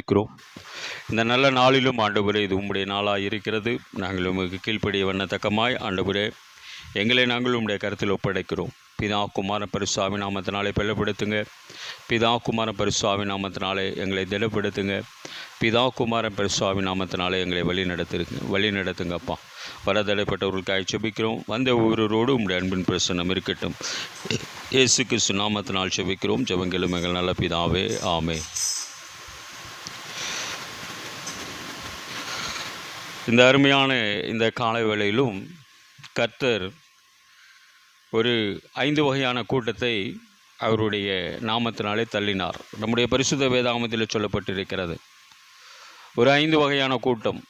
செபிக்கிறோம். இந்த நல்ல நாளிலும் ஆண்டவரே, இது உம்முடைய நாளாக இருக்கிறது. நாங்கள் உமக்கு கீழ்ப்படிய வண்ணத்தக்கமாய் ஆண்டவரே, எங்களை நாங்கள் உம்முடைய கருத்தில் ஒப்படைக்கிறோம். பிதா குமார பரிசுத்த நாமத்தினாலே பலப்படுத்துங்க. பிதா குமார பரிசுத்த நாமத்தினாலே எங்களை திடப்படுத்துங்க. பிதா குமார பரிசுத்த நாமத்தினாலே எங்களை வழி நடத்துங்கப்பா. வரதடைப்பட்டவர்களுக்காக செபிக்கிறோம். வந்த ஒவ்வொருவரோடு உம்முடைய அன்பின் பிரசன்னம் இருக்கட்டும். இயேசு கிறிஸ்து நாமத்தினால் செபிக்கிறோம். ஜெபங்களும் எங்கள் நல்ல பிதாவே, ஆமென். இந்த அருமையான இந்த காலை வேளையிலும் கர்த்தர் ஒரு 5 வகையான கூட்டத்தை அவருடைய நாமத்தினாலே தள்ளினார். நம்முடைய பரிசுத்த வேதாகமத்தில் சொல்லப்பட்டிருக்கிறது. ஒரு 5 வகையான கூட்டம்.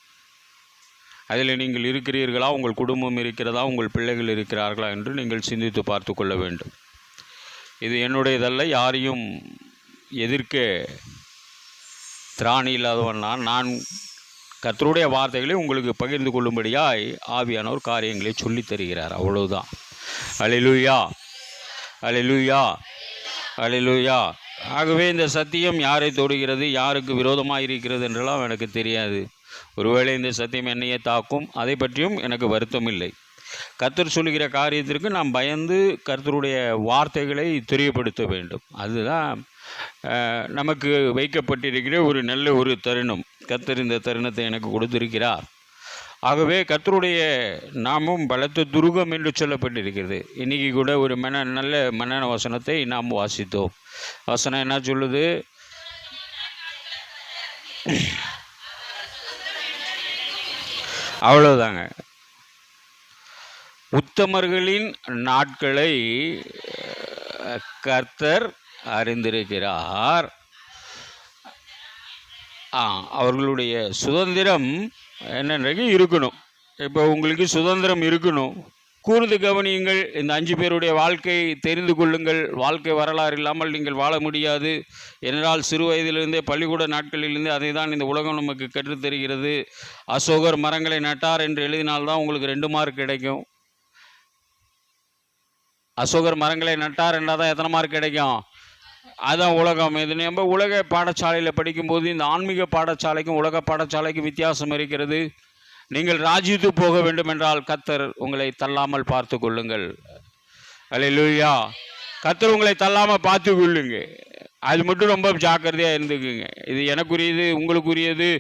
அதில் நீங்கள் இருக்கிறீர்களா, உங்கள் குடும்பம் இருக்கிறதா, உங்கள் பிள்ளைகள் இருக்கிறார்களா என்று நீங்கள் சிந்தித்து பார்த்து கொள்ள வேண்டும். இது என்னுடையதல்ல, யாரையும் எதிர்க்க திராணி இல்லாதவன் நான் கர்த்தருடைய வார்த்தைகளை உங்களுக்கு பகிர்ந்து கொள்ளும்படியாய் ஆவியானவர் காரியங்களை சொல்லித் தருகிறார். அவ்வளவுதான். அல்லேலூயா, அல்லேலூயா, அல்லேலூயா. ஆகவே இந்த சத்தியம் யாரை தொடுகிறது, யாருக்கு விரோதமாக இருக்கிறது என்றெல்லாம் எனக்கு தெரியாது. ஒருவேளை இந்த சத்தியம் என்னையே தாக்கும், அதை பற்றியும் எனக்கு வருத்தம் இல்லை. கர்த்தர் சொல்லுகிற காரியத்திற்கு நாம் பயந்து கர்த்தருடைய வார்த்தைகளை தெரியப்படுத்த வேண்டும். அதுதான் நமக்கு வைக்கப்பட்டிருக்கிற ஒரு நல்ல ஒரு தருணம். கர்த்தர் இந்த தருணத்தை எனக்கு கொடுத்திருக்கிறார். ஆகவே கர்த்தருடைய நாமும் பலத்த துருகம் என்று சொல்லப்பட்டிருக்கிறது. இன்றைக்கி கூட ஒரு நல்ல மன வசனத்தை நாம் வாசித்தோம். வசனம் என்ன சொல்லுது? அவ்வளோதாங்க. உத்தமர்களின் நாட்களை கர்த்தர் அறிந்திருக்கிறார். அவர்களுடைய சுதந்திரம் என்னன்றைக்கு இருக்கணும். இப்போ உங்களுக்கு சுதந்திரம் இருக்கணும். கூர்ந்து கவனியுங்கள். இந்த 5 பேருடைய வாழ்க்கையை தெரிந்து கொள்ளுங்கள். வாழ்க்கை வரலாறு இல்லாமல் நீங்கள் வாழ முடியாது. ஏனென்றால் சிறு வயதிலிருந்தே, பள்ளிக்கூட நாட்களிலிருந்தே அதை தான் இந்த உலகம் நமக்கு கற்றுத்தருகிறது. அசோகர் மரங்களை நட்டார் என்று எழுதினால்தான் உங்களுக்கு 2 மார்க் கிடைக்கும். அசோகர் மரங்களை நட்டார் என்றால் தான் எத்தனை மார்க் கிடைக்கும்? அதுதான் உலகம். இது நம்ம உலக பாடசாலையில் படிக்கும்போது இந்த ஆன்மீக பாடசாலைக்கும் உலக பாடசாலைக்கும் வித்தியாசம் இருக்கிறது. நீங்கள் ராஜ்யத்துக்கு போக வேண்டும் என்றால் கர்த்தர் உங்களை தள்ளாமல் பார்த்து கொள்ளுங்கள். அல்லேலூயா. கர்த்தர் உங்களை தள்ளாமல் பார்த்து கொள்ளுங்க. அது மட்டும் ரொம்ப ஜாக்கிரதையாக இருந்துக்குங்க. இது எனக்குரியது, உங்களுக்குரியது.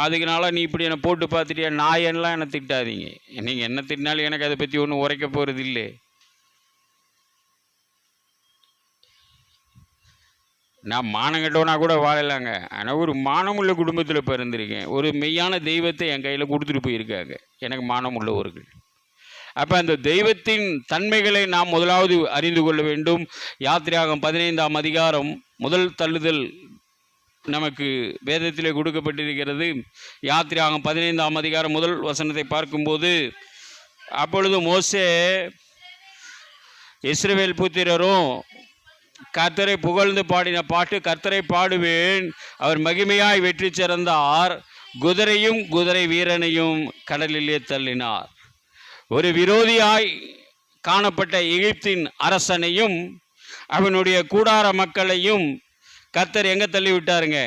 அதுக்குனால நீ இப்படி என்னை போட்டு பார்த்துட்டியா, நாயெல்லாம் என்னை திட்டாதீங்க. நீங்கள் என்ன திட்டினாலும் எனக்கு அதை பற்றி ஒன்றும் உரைக்க போகிறது இல்லை. நான் மானம் கட்டவனா கூட வாழலாங்க. ஆனால் ஒரு மானமுள்ள குடும்பத்தில் பிறந்திருக்கேன். ஒரு மெய்யான தெய்வத்தை என் கையில் கொடுத்துட்டு போயிருக்காங்க எனக்கு மானம் உள்ளவர்கள். அப்போ அந்த தெய்வத்தின் தன்மைகளை நாம் முதலாவது அறிந்து கொள்ள வேண்டும். யாத்திராகமம் 15ஆம் அதிகாரம் முதல் தள்ளுதல் நமக்கு வேதத்திலே கொடுக்கப்பட்டிருக்கிறது. யாத்திராகமம் 15ஆம் அதிகாரம் முதல் வசனத்தை பார்க்கும்போது, அப்பொழுது மோசே இஸ்ரவேல் புத்திரரும் கர்த்தரை புகழ்ந்து பாடின பாட்டு, கர்த்தரை பாடுவேன், அவர் மகிமையாய் வெற்றி சிறந்தார், குதிரையும் குதிரை வீரனையும் கடலிலே தள்ளினார். ஒரு விரோதியாய் காணப்பட்ட எகிப்தின் அரசனையும் அவனுடைய கூடார மக்களையும் கர்த்தர் எங்கே தள்ளி விட்டாருங்க?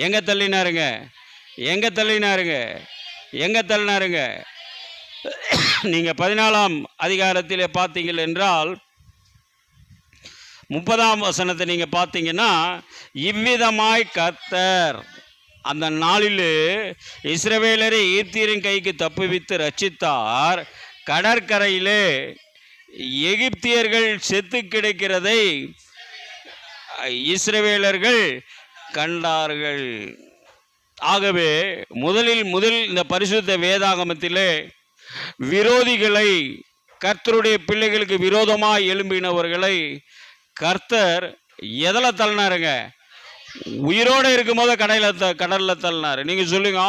எங்கே தள்ளினாருங்க? எங்கே தள்ளினாருங்க? எங்கே தள்ளினாருங்க? நீங்கள் 14ஆம் அதிகாரத்திலே பார்த்தீங்கள் என்றால் 30ஆம் வசனத்தை நீங்கள் பார்த்தீங்கன்னா, இவ்விதமாய் கர்த்தர் அந்த நாளிலே இஸ்ரவேலரை எகிப்தியரின் கைக்கு தப்புவித்து ரட்சித்தார். கடற்கரையிலே எகிப்தியர்கள் செத்து கிடக்கிறதை இஸ்ரவேலர்கள் கண்டார்கள். ஆகவே முதல் இந்த பரிசுத்த வேதாகமத்திலே விரோதிகளை, கர்த்தருடைய பிள்ளைகளுக்கு விரோதமாக எழும்பினவர்களை கர்த்தர் எதில் தள்ளினாருங்க? உயிரோடு இருக்கும்போது கடலில் தள்ளினார். நீங்கள் சொல்லுங்க,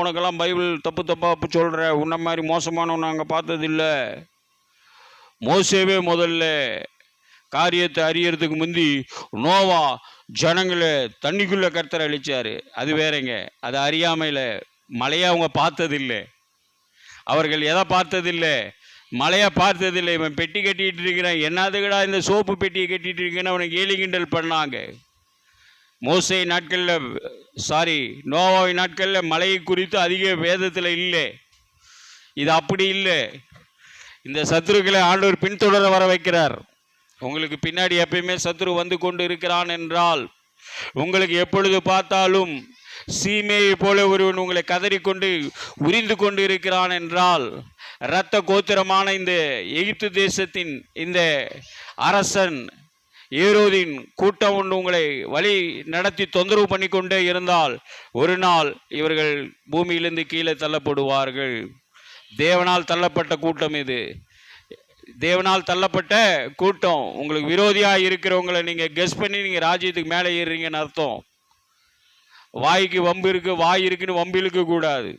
உனக்கெல்லாம் பைபிள் தப்பாக சொல்கிற, உன்ன மாதிரி மோசமானவன் நாங்கள் பார்த்ததில்லை. மோசேவே முதல்ல காரியத்தை அறியறதுக்கு முந்தி நோவா ஜனங்களை தண்ணிக்குள்ளே கர்த்தர் அழிச்சார். அது வேறங்க. அது அறியாமையில் மழையை அவங்க பார்த்ததில்லை. அவர்கள் எதை பார்த்ததில்லை? மழையை பார்த்ததில்லை. இவன் பெட்டி கட்டிகிட்டு இருக்கிறான், என்னதுக்கடா இந்த சோப்பு பெட்டியை கட்டிகிட்டு இருக்கேன்னு அவனை கேலி கிண்டல் பண்ணாங்க. மோசே நாட்களில் நோவாவின் நாட்களில் மழையை குறித்து அதிக வேதத்தில் இல்லை. இது அப்படி இல்லை. இந்த சத்துருக்களை ஆண்டவர் பின்தொடர வர வைக்கிறார். உங்களுக்கு பின்னாடி எப்பயுமே சத்துரு வந்து கொண்டு இருக்கிறான் என்றால், உங்களுக்கு எப்பொழுது பார்த்தாலும் சீமையை போல ஒருவன் உங்களை கதறிக்கொண்டு உரிந்து கொண்டு இருக்கிறான் என்றால், இரத்த கோத்திரமான இந்த எகிப்து தேசத்தின் இந்த அரசன் ஏரோதின் கூட்டம் ஒன்று உங்களை வழி நடத்தி தொந்தரவு பண்ணி கொண்டே இருந்தால், ஒரு நாள் இவர்கள் பூமியிலிருந்து கீழே தள்ளப்படுவார்கள். தேவனால் தள்ளப்பட்ட கூட்டம் இது. தேவனால் தள்ளப்பட்ட கூட்டம். உங்களுக்கு விரோதியாக இருக்கிறவங்களை நீங்கள் கெஸ் பண்ணி நீங்கள் ராஜ்யத்துக்கு மேலே ஏறுறீங்கன்னு அர்த்தம். வாய்க்கு வம்பு இருக்கு, வாய் இருக்குன்னு வம்பு இழுக்க கூடாது.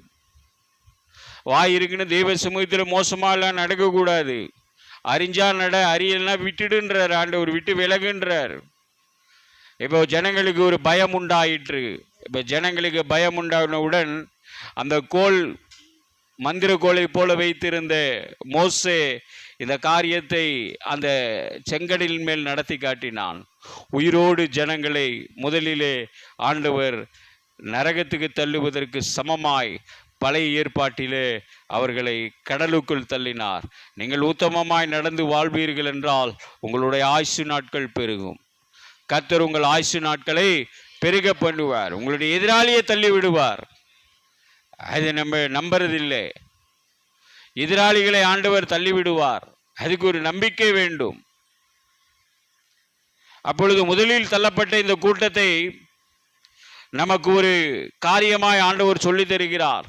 வாய் இருக்குன்னு தெய்வ சமூகத்தில் மோசமாலாம் நடக்கக்கூடாது. அறிஞ்சா நட, அறியல்னா விட்டுடுன்றார் ஆண்டவர், விட்டு விலகுன்றார். இப்போ ஜனங்களுக்கு ஒரு பயம் உண்டாயிற்று. இப்போ ஜனங்களுக்கு பயம் உண்டானவுடன் அந்த கோல் மந்திர கோலை போல வைத்திருந்த மோசே இந்த காரியத்தை அந்த செங்கடலின் மேல் நடத்தி காட்டினான். உயிரோடு ஜனங்களை முதலிலே ஆண்டவர் நரகத்துக்கு தள்ளுவதற்கு சமமாய் பழைய ஏற்பாட்டிலே அவர்களை கடலுக்குள் தள்ளினார். நீங்கள் உத்தமமாய் நடந்து வாழ்வீர்கள் என்றால் உங்களுடைய ஆயுசு நாட்கள் பெருகும். கர்த்தர் உங்கள் ஆயுசு நாட்களை பெருக பண்ணுவார். உங்களுடைய எதிராளியை தள்ளி விடுவார். அது நம்ம நம்புறதில்லை. எதிராளிகளை ஆண்டவர் தள்ளிவிடுவார். அதுக்கு ஒரு நம்பிக்கை வேண்டும். அப்பொழுது முதலில் தள்ளப்பட்ட இந்த கூட்டத்தை நமக்கு ஒரு காரியமாய் ஆண்டவர் சொல்லி தருகிறார்.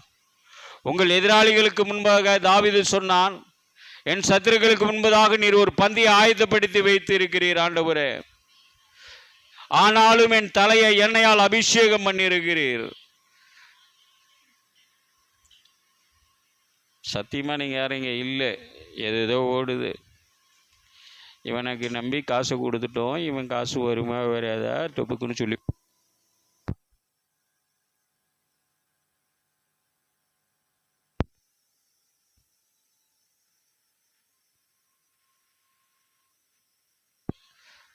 உங்கள் எதிராளிகளுக்கு முன்பாக தாவீது சொன்னான், என் சத்துருக்களுக்கு முன்பதாக நீர் ஒரு பந்தியை ஆயத்தப்படுத்தி வைத்து இருக்கிறீர் ஆண்டவரே, ஆனாலும் என் தலையை எண்ணெயால் அபிஷேகம் பண்ணியிருக்கிறீர். சத்தியமா நீங்க யாருங்க இல்லை, எதோ ஓடுது. இவனுக்கு நம்பி காசு கொடுத்துட்டோம், இவன் காசு வருமா வராதா தொப்புக்குன்னு சொல்லி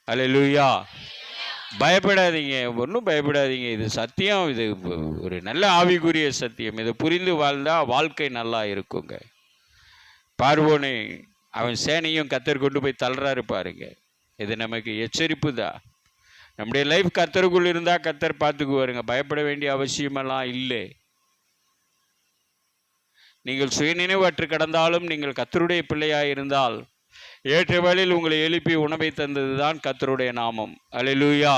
அல்லேலூயா. பயப்படாதீங்க, ஒன்றும் பயப்படாதீங்க. இது சத்தியம். இது ஒரு நல்ல ஆவிக்குரிய சத்தியம். இதை புரிந்து வாழ்ந்தா வாழ்க்கை நல்லா இருக்குங்க. பார்வோனே அவன் சேனையும் கத்தர் கொண்டு போய் தள்ளுறாரு பாருங்க. இது நமக்கு எச்சரிப்பு தான். நம்முடைய லைஃப் கத்தருக்குள் இருந்தால் கத்தர் பார்த்துக்குவாருங்க. பயப்பட வேண்டிய அவசியமெல்லாம் இல்லை. நீங்கள் சுயநினைவற்று கடந்தாலும் நீங்கள் கத்தருடைய பிள்ளையாக இருந்தால் ஏற்ற வேளையில் உங்களை எழுப்பி உணவை தந்தது தான் கர்த்தருடைய நாமம். அல்லேலூயா.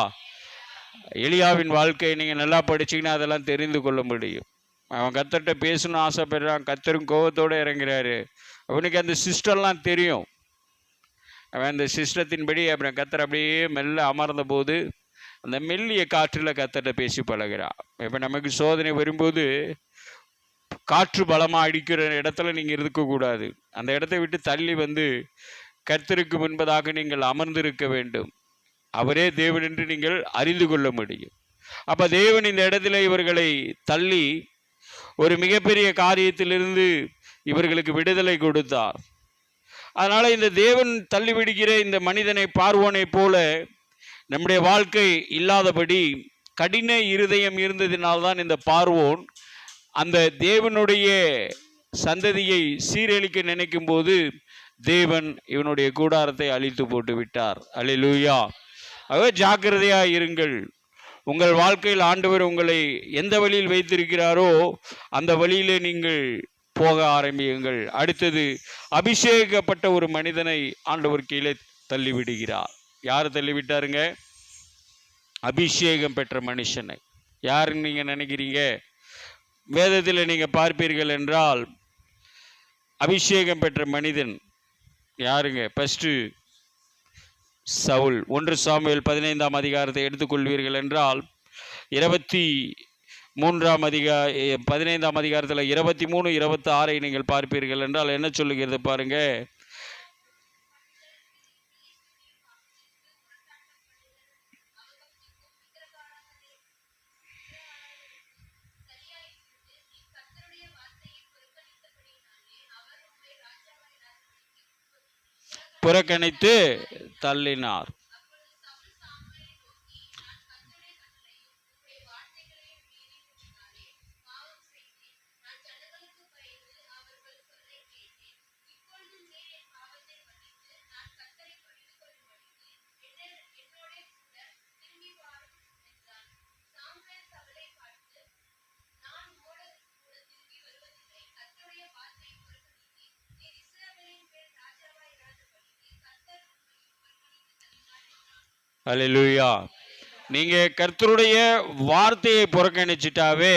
எலியாவின் வாழ்க்கையை நீங்கள் நல்லா படிச்சிங்கன்னா அதெல்லாம் தெரிந்து கொள்ள முடியும். அவன் கர்த்தர்கிட்ட பேசணும்னு ஆசைப்படுறான். கர்த்தரும் கோபத்தோடு இறங்குறாரு. அவனுக்கு அந்த சிஸ்டம்லாம் தெரியும். அவன் அந்த சிஸ்டத்தின்படி அப்புறம் கர்த்தர் அப்படியே மெல்ல அமர்ந்த போது அந்த மெல்லிய காற்றில் கர்த்தர்கிட்ட பேசி பழகிறான். இப்போ நமக்கு சோதனை வரும்போது காற்று பலமாக அடிக்கிற இடத்துல நீங்கள் இருக்கக்கூடாது. அந்த இடத்த விட்டு தள்ளி வந்து கர்த்தருக்கு முன்பதாக நீங்கள் அமர்ந்திருக்க வேண்டும். அவரே தேவன் என்று நீங்கள் அறிந்து கொள்ள முடியும். அப்போ தேவன் இந்த இடத்துல இவர்களை தள்ளி ஒரு மிகப்பெரிய காரியத்திலிருந்து இவர்களுக்கு விடுதலை கொடுத்தார். அதனால் இந்த தேவன் தள்ளி விடுகிற இந்த மனிதனை பார்வோனை போல நம்முடைய வாழ்க்கை இல்லாதபடி கடின இருதயம் இருந்ததினால்தான் இந்த பார்வோன் அந்த தேவனுடைய சந்ததியை சீரழிக்க நினைக்கும் போது தேவன் இவனுடைய கூடாரத்தை அழித்து போட்டு விட்டார். அல்லேலூயா. ஆகவே ஜாக்கிரதையாக இருங்கள். உங்கள் வாழ்க்கையில் ஆண்டவர் உங்களை எந்த வழியில் வைத்திருக்கிறாரோ அந்த வழியிலே நீங்கள் போக ஆரம்பியுங்கள். அடுத்தது, அபிஷேகப்பட்ட ஒரு மனிதனை ஆண்டவர் கீழே தள்ளிவிடுகிறார். யார் தள்ளிவிட்டாருங்க? அபிஷேகம் பெற்ற மனுஷனை. யாருன்னு நீங்கள் நினைக்கிறீங்க? வேதத்தில் நீங்கள் பார்ப்பீர்கள் என்றால் அபிஷேகம் பெற்ற மனிதன் யாருங்க? ஃபஸ்ட்டு சவுல். 1 சாமுவேல் 15ஆம் அதிகாரத்தை எடுத்துக்கொள்வீர்கள் என்றால் 23ஆம் 15ஆம் அதிகாரத்தில் 23, 26 நீங்கள் பார்ப்பீர்கள் என்றால் என்ன சொல்லுகிறது பாருங்க. புறக்கணித்து தள்ளினார். அல்லேலூயா. நீங்கள் கர்த்தருடைய வார்த்தையை புறக்கணிச்சிட்டாவே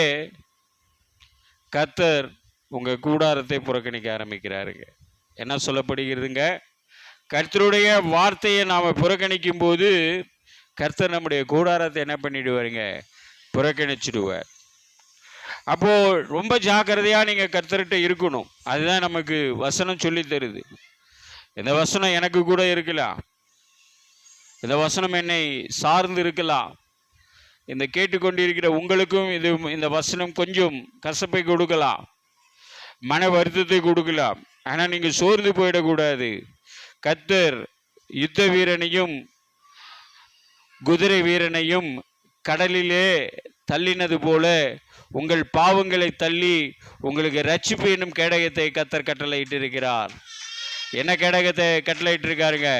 கர்த்தர் உங்கள் கூடாரத்தை புறக்கணிக்க ஆரம்பிக்கிறாருங்க. என்ன சொல்லப்படுகிறதுங்க? கர்த்தருடைய வார்த்தையை நாம் புறக்கணிக்கும் போது கர்த்தர் நம்முடைய கூடாரத்தை என்ன பண்ணிடுவாருங்க? புறக்கணிச்சிடுவார். அப்போது ரொம்ப ஜாக்கிரதையாக நீங்கள் கர்த்தர்கிட்ட இருக்கணும். அதுதான் நமக்கு வசனம் சொல்லி தருது. இந்த வசனம் எனக்கு கூட இருக்கலாம், இந்த வசனம் என்னை சார்ந்து இருக்கலாம், இந்த கேட்டுக்கொண்டிருக்கிற உங்களுக்கும் இந்த வசனம் கொஞ்சம் கசப்பை கொடுக்கலாம், மன வருத்தத்தை கொடுக்கலாம். ஆனால் நீங்கள் சோர்ந்து போயிடக்கூடாது. கர்த்தர் யுத்த வீரனையும் குதிரை வீரனையும் கடலிலே தள்ளினது போல உங்கள் பாவங்களை தள்ளி உங்களுக்கு ரட்சிப்பு என்னும் கேடகத்தை கர்த்தர் கட்டளையிட்டு இருக்கிறார். என்ன கேடகத்தை கட்டளையிட்டு இருக்காருங்க?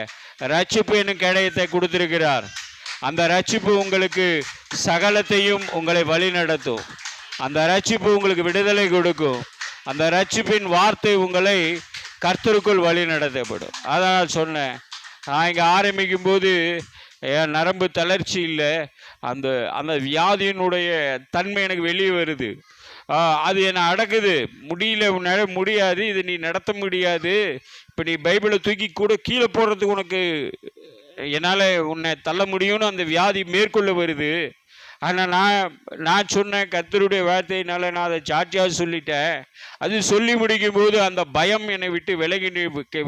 ரட்சிப்பு என்னும் கேடகத்தை கொடுத்திருக்கிறார். அந்த ரட்சிப்பு உங்களுக்கு சகலத்தையும் உங்களை வழி நடத்தும். அந்த ரட்சிப்பு உங்களுக்கு விடுதலை கொடுக்கும். அந்த ரட்சிப்பின் வார்த்தை உங்களை கர்த்தருக்குள் வழி நடத்தப்படும். அதான் நான் சொன்னேன், நான் இங்கே ஆரம்பிக்கும் போது என் நரம்பு தளர்ச்சி இல்லை, அந்த அந்த வியாதியினுடைய தன்மை எனக்கு வெளியே வருது. அது என்னை அடக்குது. முடியல, முடியாது, இது நீ நடத்த முடியாது. இப்போ நீ பைபிளை தூக்கி கூட கீழே போடுறதுக்கு உனக்கு என்னால் உன்னை தள்ள முடியும்னு அந்த வியாதி மேற்கொள்ள வருது. ஆனால் நான் சொன்னேன், கர்த்தருடைய வார்த்தையினால நான் அதை சாட்சியாக சொல்லிட்டேன். அது சொல்லி முடிக்கும் போது அந்த பயம் என்னை விட்டு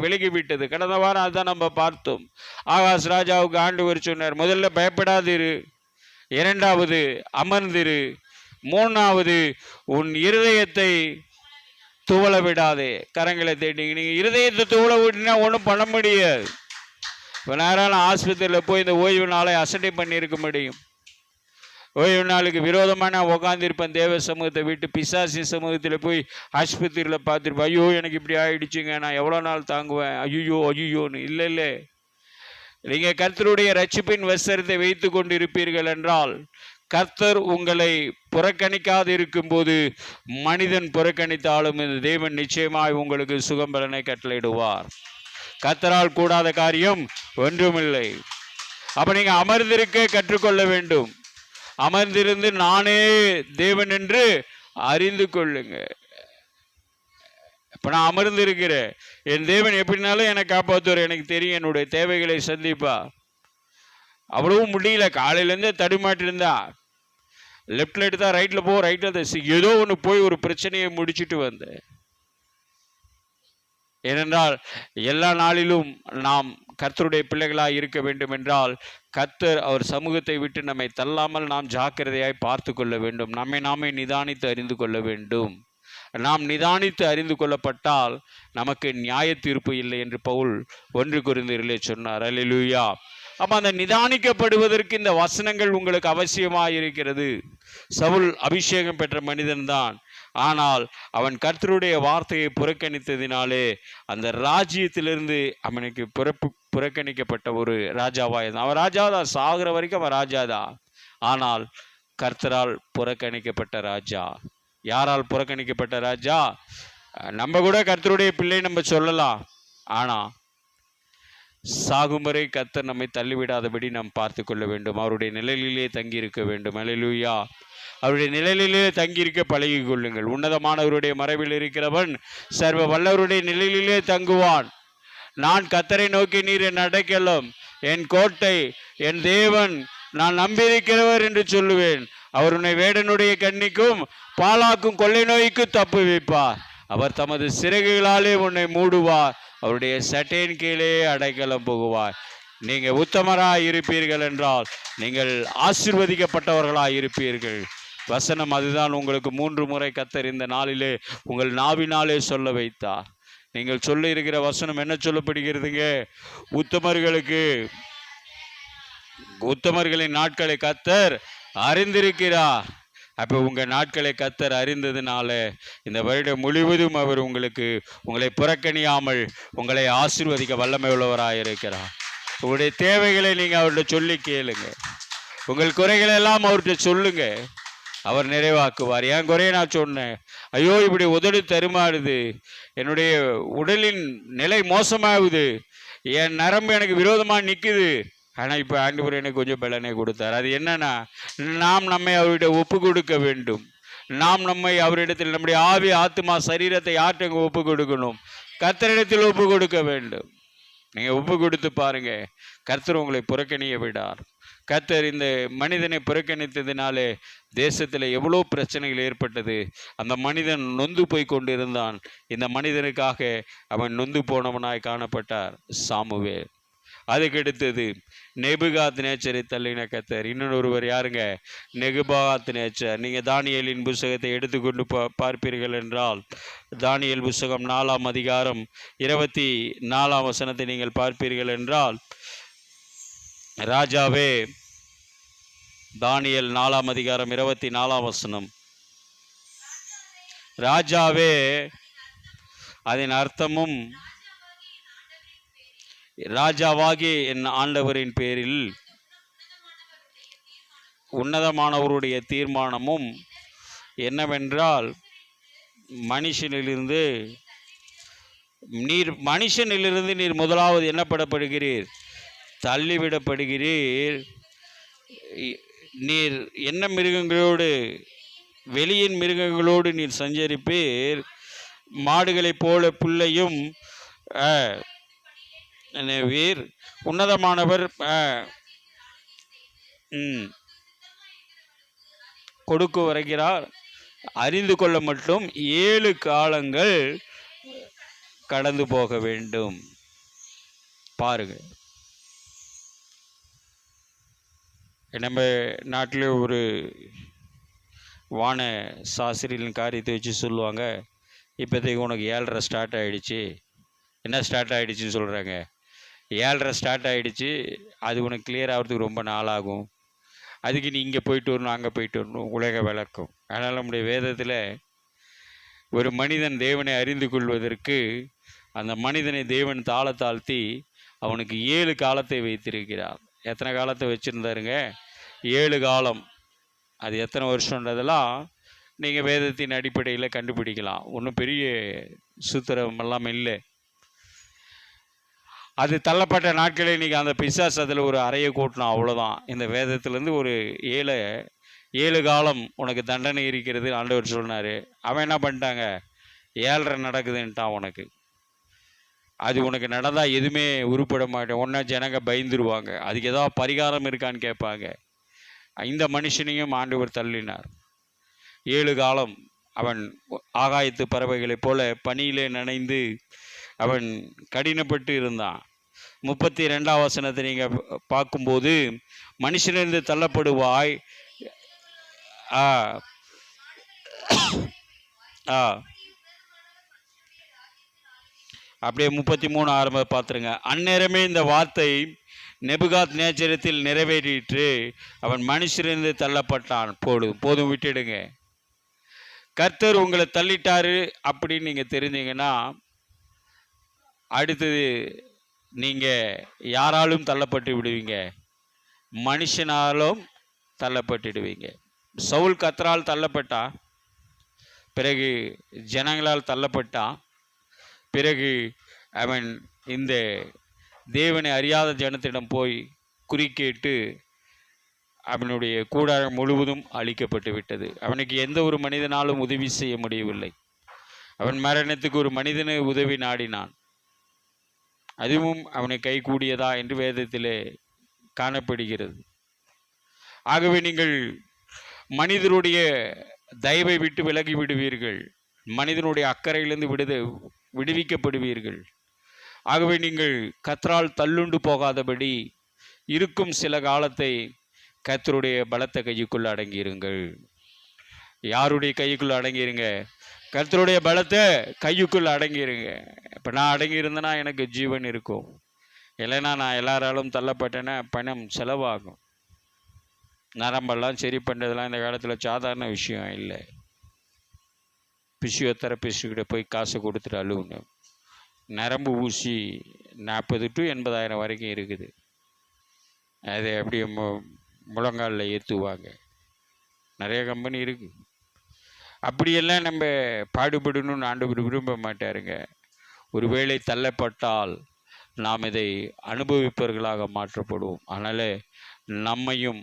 விலகி விட்டது. கடந்த வாரம் அதுதான் நம்ம பார்த்தோம். ஆகாஷ் ராஜாவுக்கு ஆண்டவர் சொன்னார், முதல்ல பயப்படாதிரு, இரண்டாவது அமர்ந்திரு, மூணாவது உன் இருதயத்தை துவள விடாதே. கரங்களை தேடிங்க. நீங்கள் இருதயத்தை துவள விட்டுனா ஒன்றும் பண்ண முடியாது. இப்போ நேரம் ஆஸ்பத்திரியில் போய் இந்த ஓய்வு நாளை அசட்டை பண்ணியிருக்க முடியும். ஓய்வு நாளுக்கு விரோதமாக நான் உக்காந்துருப்பேன். தேவ சமூகத்தை விட்டு பிசாசி சமூகத்தில் போய் ஆஸ்பத்திரியில் பார்த்துருப்பேன். ஐயோ எனக்கு இப்படி ஆகிடுச்சுங்க, நான் எவ்வளோ நாள் தாங்குவேன், ஐயோன்னு. இல்லை, நீங்கள் கர்த்தருடைய ரட்சிப்பின் வஸ்திரத்தை வைத்து கொண்டு இருப்பீர்கள் என்றால், கர்த்தர் உங்களை புறக்கணிக்காது இருக்கும்போது மனிதன் புறக்கணித்தாலும் இந்த தேவன் நிச்சயமாய் உங்களுக்கு சுகம்பலனை கட்டளையிடுவார். கர்த்தரால் கூடாத காரியம் ஒன்றுமில்லை. அப்போ நீங்கள் அமர்ந்திருக்க கற்றுக்கொள்ள வேண்டும். அமர்ந்திருந்து நானே தேவன் என்று அறிந்து கொள்ளுங்க. இப்போ நான் அமர்ந்திருக்கிறேன், என் தேவன் எப்படினாலும் என்னை காப்பாற்றுவார். எனக்கு தெரியும், என்னுடைய தேவைகளை சந்திப்பா. அவ்வளவும் முடியல, காலையிலேருந்தே தடுமாட்டி இருந்தா, லெஃப்டில் எடுத்தா ரைட்டில் போ, ரைட்டில் ஏதோ ஒன்று போய் ஒரு பிரச்சனையை முடிச்சுட்டு வந்தேன். ஏனென்றால் எல்லா நாளிலும் நாம் கர்த்தருடைய பிள்ளைகளாக இருக்க வேண்டும் என்றால் கர்த்தர் அவர் சமூகத்தை விட்டு நம்மை தள்ளாமல் நாம் ஜாக்கிரதையாய் பார்த்து கொள்ள வேண்டும். நாமே நிதானித்து அறிந்து கொள்ள வேண்டும். நாம் நிதானித்து அறிந்து கொள்ளப்பட்டால் நமக்கு நியாய தீர்ப்பு இல்லை என்று பவுல் 1 கொரிந்தியரிலே சொன்னார். அல்லேலூயா. அப்போ அந்த நிதானிக்கப்படுவதற்கு இந்த வசனங்கள் உங்களுக்கு அவசியமாக இருக்கிறது. சவுல் அபிஷேகம் பெற்ற மனிதன்தான், ஆனால் அவன் கர்த்தருடைய வார்த்தையை புறக்கணித்ததினாலே அந்த ராஜ்யத்திலிருந்து அவனுக்கு புறக்கணிக்கப்பட்ட ஒரு ராஜாவாக இருந்தான். அவன் ராஜாதான், சாகிற வரைக்கும் அவன் ராஜாதான். ஆனால் கர்த்தரால் புறக்கணிக்கப்பட்ட ராஜா. யாரால் புறக்கணிக்கப்பட்ட ராஜா? நம்ம கூட கர்த்தருடைய பிள்ளை நம்ம சொல்லலாம், ஆனால் சாகும் வரை கர்த்தர் நம்மை தள்ளிவிடாதபடி நாம் பார்த்து கொள்ள வேண்டும். அவருடைய நிழலிலே தங்கி இருக்க வேண்டும். அல்லேலூயா. அவருடைய நிழலிலே தங்கியிருக்க பழகி கொள்ளுங்கள். உன்னதமானவருடைய மறைவில் இருக்கிறவன் சர்வ வல்லவருடைய நிழலிலே தங்குவான். நான் கர்த்தரை நோக்கி, நீர் என் அடைக்கலம், என் கோட்டை, என் தேவன், நான் நம்பியிருக்கிறவர் என்று சொல்லுவேன். அவர் உன்னை வேடனுடைய கண்ணிக்கும் பாலாக்கும் கொள்ளை நோய்க்கும் தப்பு வைப்பார். அவர் தமது சிறகுகளாலே உன்னை மூடுவார். அவருடைய சட்டையின் கீழே அடைக்கலம் புகுவார். நீங்கள் உத்தமராக இருப்பீர்கள் என்றால் நீங்கள் ஆசீர்வதிக்கப்பட்டவர்களாக இருப்பீர்கள். வசனம் அதுதான் உங்களுக்கு 3 முறை கர்த்தர் இந்த நாளிலே உங்கள் நாவினாலே சொல்ல வைத்தார். நீங்கள் சொல்ல இருக்கிற வசனம் என்ன சொல்லப்படுகிறதுங்க? உத்தமர்களின் நாட்களை கர்த்தர் அறிந்திருக்கிறார். அப்போ உங்கள் நாட்களை கர்த்தர் அறிந்ததுனால இந்த வருடம் முழுவதும் அவர் உங்களை புறக்கணியாமல் உங்களை ஆசீர்வதிக்க வல்லமை உள்ளவராக இருக்கிறார். உங்களுடைய தேவைகளை நீங்கள் அவர்கிட்ட சொல்லி கேளுங்க. உங்கள் குறைகளை எல்லாம் அவர்கிட்ட சொல்லுங்க, அவர் நிறைவாக்குவார். என் குறையை நான் சொன்னேன், ஐயோ இப்படி உதடு தருமாறுது, என்னுடைய உடலின் நிலை மோசமாகுது, என் நரம்பு எனக்கு விரோதமாக நிற்குது, ஆனால் இப்போ ஆண்டவர் எனக்கு கொஞ்சம் பலனை கொடுத்தார். அது என்னன்னா, நாம் நம்மை அவர்கிட்ட ஒப்பு கொடுக்க வேண்டும். நாம் நம்மை அவரிடத்தில் நம்முடைய ஆவி, ஆத்மா, சரீரத்தை யார்கிட்ட ஒப்பு கொடுக்கணும்? கர்த்தரிடத்தில் ஒப்பு கொடுக்க வேண்டும். நீங்கள் ஒப்பு கொடுத்து பாருங்க, கர்த்தர் உங்களை புறக்கணிய விடார். கர்த்தர் இந்த மனிதனை புறக்கணித்ததினாலே தேசத்தில் எவ்வளோ பிரச்சனைகள் ஏற்பட்டது. அந்த மனிதன் நொந்து போய் கொண்டிருந்தான். இந்த மனிதனுக்காக அவன் நொந்து போனவனாய் காணப்பட்டார் சாமுவேல். அதுக்கு அடுத்தது நெபுகாத் நேச்சரை தள்ளின கர்த்தர். இன்னொருவர் யாருங்க? நெபுகாத் நேச்சர். நீங்கள் தானியேலின் புஸ்தகத்தை எடுத்துக்கொண்டு பார்ப்பீர்கள் என்றால், தானியேல் புஸ்தகம் 4ஆம் அதிகாரம் 24ஆம் வசனத்தை நீங்கள் பார்ப்பீர்கள் என்றால், ராஜாவே, தானியேல் 4ஆம் அதிகாரம் 24ஆம் வசனம், ராஜாவே, அதன் அர்த்தமும், ராஜாவாகி என் ஆண்டவரின் பேரில் உன்னதமானவருடைய தீர்மானமும் என்னவென்றால், மனுஷனிலிருந்து நீர் முதலாவது என்னப்படப்படுகிறீர்? தள்ளிவிடப்படுகிறீர். நீர் என்ன மிருகங்களோடு, வெளியின் மிருகங்களோடு நீர் சஞ்சரிப்பீர். மாடுகளைப் போல புல்லையும் வீர். உன்னதமானவர் கொடுக்க வருகிறார். அறிந்து கொள்ள மட்டும் 7 காலங்கள் கடந்து போக வேண்டும். பாருங்க, நம்ம நாட்டில் ஒரு வான சாஸ்திரியின் காரியத்தை வச்சு சொல்லுவாங்க, இப்போதைக்கு உனக்கு 7:30 ஸ்டார்ட் ஆகிடுச்சு. என்ன ஸ்டார்ட் ஆகிடுச்சின்னு சொல்கிறாங்க? 7:30 ஸ்டார்ட் ஆகிடுச்சு. அது உனக்கு கிளியர் ஆகிறதுக்கு ரொம்ப நாளாகும். அதுக்கு நீ இங்கே போயிட்டு வரணும், அங்கே போயிட்டு வரணும், உலக விளக்கும். அதனால் நம்முடைய வேதத்தில் ஒரு மனிதன் தேவனை அறிந்து கொள்வதற்கு அந்த மனிதனை தேவன் தாழ்த்தி அவனுக்கு 7 காலத்தை வைத்திருக்கிறார். எத்தனை காலத்தை வச்சுருந்தாருங்க? 7 காலம். அது எத்தனை வருஷன்றதெல்லாம் நீங்கள் வேதத்தின் அடிப்படையில் கண்டுபிடிக்கலாம். ஒன்றும் பெரிய சூத்திரமெல்லாம் இல்லை. அது தள்ளப்பட்ட நாட்களே இன்றைக்கி அந்த பிசாசு அதில் ஒரு அறையை கூட்டணும், அவ்வளோதான். இந்த வேதத்துலேருந்து ஒரு 7 காலம் உனக்கு தண்டனை இருக்கிறது ஆண்டவர் சொன்னார். அவன் என்ன பண்ணிட்டாங்க? 7:30 நடக்குதுன்ட்டான் உனக்கு. அது உனக்கு நடந்தால் எதுவுமே உருப்பட மாட்டேன். ஒன்றா ஜனங்க பயந்துருவாங்க. அதுக்கு ஏதாவது பரிகாரம் இருக்கான்னு கேட்பாங்க. இந்த மனுஷனையும் ஆண்டவர் தள்ளினார். 7 காலம் அவன் ஆகாயத்து பறவைகளைப் போல பனியிலே நனைந்து அவன் கடினப்பட்டு இருந்தான். 32ஆம் வசனத்தை நீங்கள் பார்க்கும்போது, மனுஷனிலிருந்து தள்ளப்படுவாய். அப்படியே 33 ஆரம்ப பார்த்துருங்க. அந்நேரமே இந்த வார்த்தை நெபுகாத் நேச்சரத்தில் நிறைவேறிற்று. அவன் மனுஷனிலிருந்து தள்ளப்பட்டான். போதும் விட்டுடுங்க. கர்த்தர் உங்களை தள்ளிட்டாரு அப்படின்னு நீங்கள் தெரிஞ்சீங்கன்னா, அடுத்தது நீங்கள் யாராலும் தள்ளப்பட்டு விடுவீங்க? மனுஷனாலும் தள்ளப்பட்டுடுவீங்க. சவுல் கர்த்தரால் தள்ளப்பட்டா, பிறகு ஜனங்களால் தள்ளப்பட்டா, பிறகு அவன் இந்த தேவனை அறியாத ஜனத்திடம் போய் குறிக்கேட்டு அவனுடைய கூடாரம் முழுவதும் அழிக்கப்பட்டு விட்டது. அவனுக்கு எந்த ஒரு மனிதனாலும் உதவி செய்ய முடியவில்லை. அவன் மரணத்துக்கு ஒரு மனிதனை உதவி நாடினான். அதுவும் அவனை கை கூடியதா என்று வேதத்திலே காணப்படுகிறது. ஆகவே நீங்கள் மனிதனுடைய தயவை விட்டு விலகி விடுவீர்கள். மனிதனுடைய அக்கறையிலிருந்து விடுவிக்கப்படுவீர்கள். ஆகவே நீங்கள் கர்த்தரால் தள்ளுண்டு போகாதபடி இருக்கும் சில காலத்தை கர்த்தருடைய பலத்த கைக்குள்ள அடங்கியிருங்கள். யாருடைய கைக்குள்ள அடங்கிருங்க? கர்த்தருடைய பலத்தை கையுக்குள்ள அடங்கிருங்க. இப்போ நான் அடங்கியிருந்தேன்னா எனக்கு ஜீவன் இருக்கும். இல்லைன்னா நான் எல்லாராலும் தள்ளப்பட்டேன்னா பணம் செலவாகும். நரம்பெல்லாம் சரி பண்ணுறதுலாம் இந்த காலத்தில் சாதாரண விஷயம் இல்லை. பிசியோதெரபிஸ்ட்கிட்ட போய் காசு கொடுத்துட்டு அழுவுங்க. நரம்பு ஊசி 40 to 80,000 வரைக்கும் இருக்குது. அதை அப்படியே முழங்காலில் ஏற்றுவாங்க. நிறைய கம்பெனி இருக்குது. அப்படியெல்லாம் நம்ம பாடுபடணும்னு ஆண்டவர் விரும்ப மாட்டாருங்க. ஒருவேளை தள்ளப்பட்டால் நாம் இதை அனுபவிப்பவர்களாக மாற்றப்படுவோம். அதனால் நம்மையும்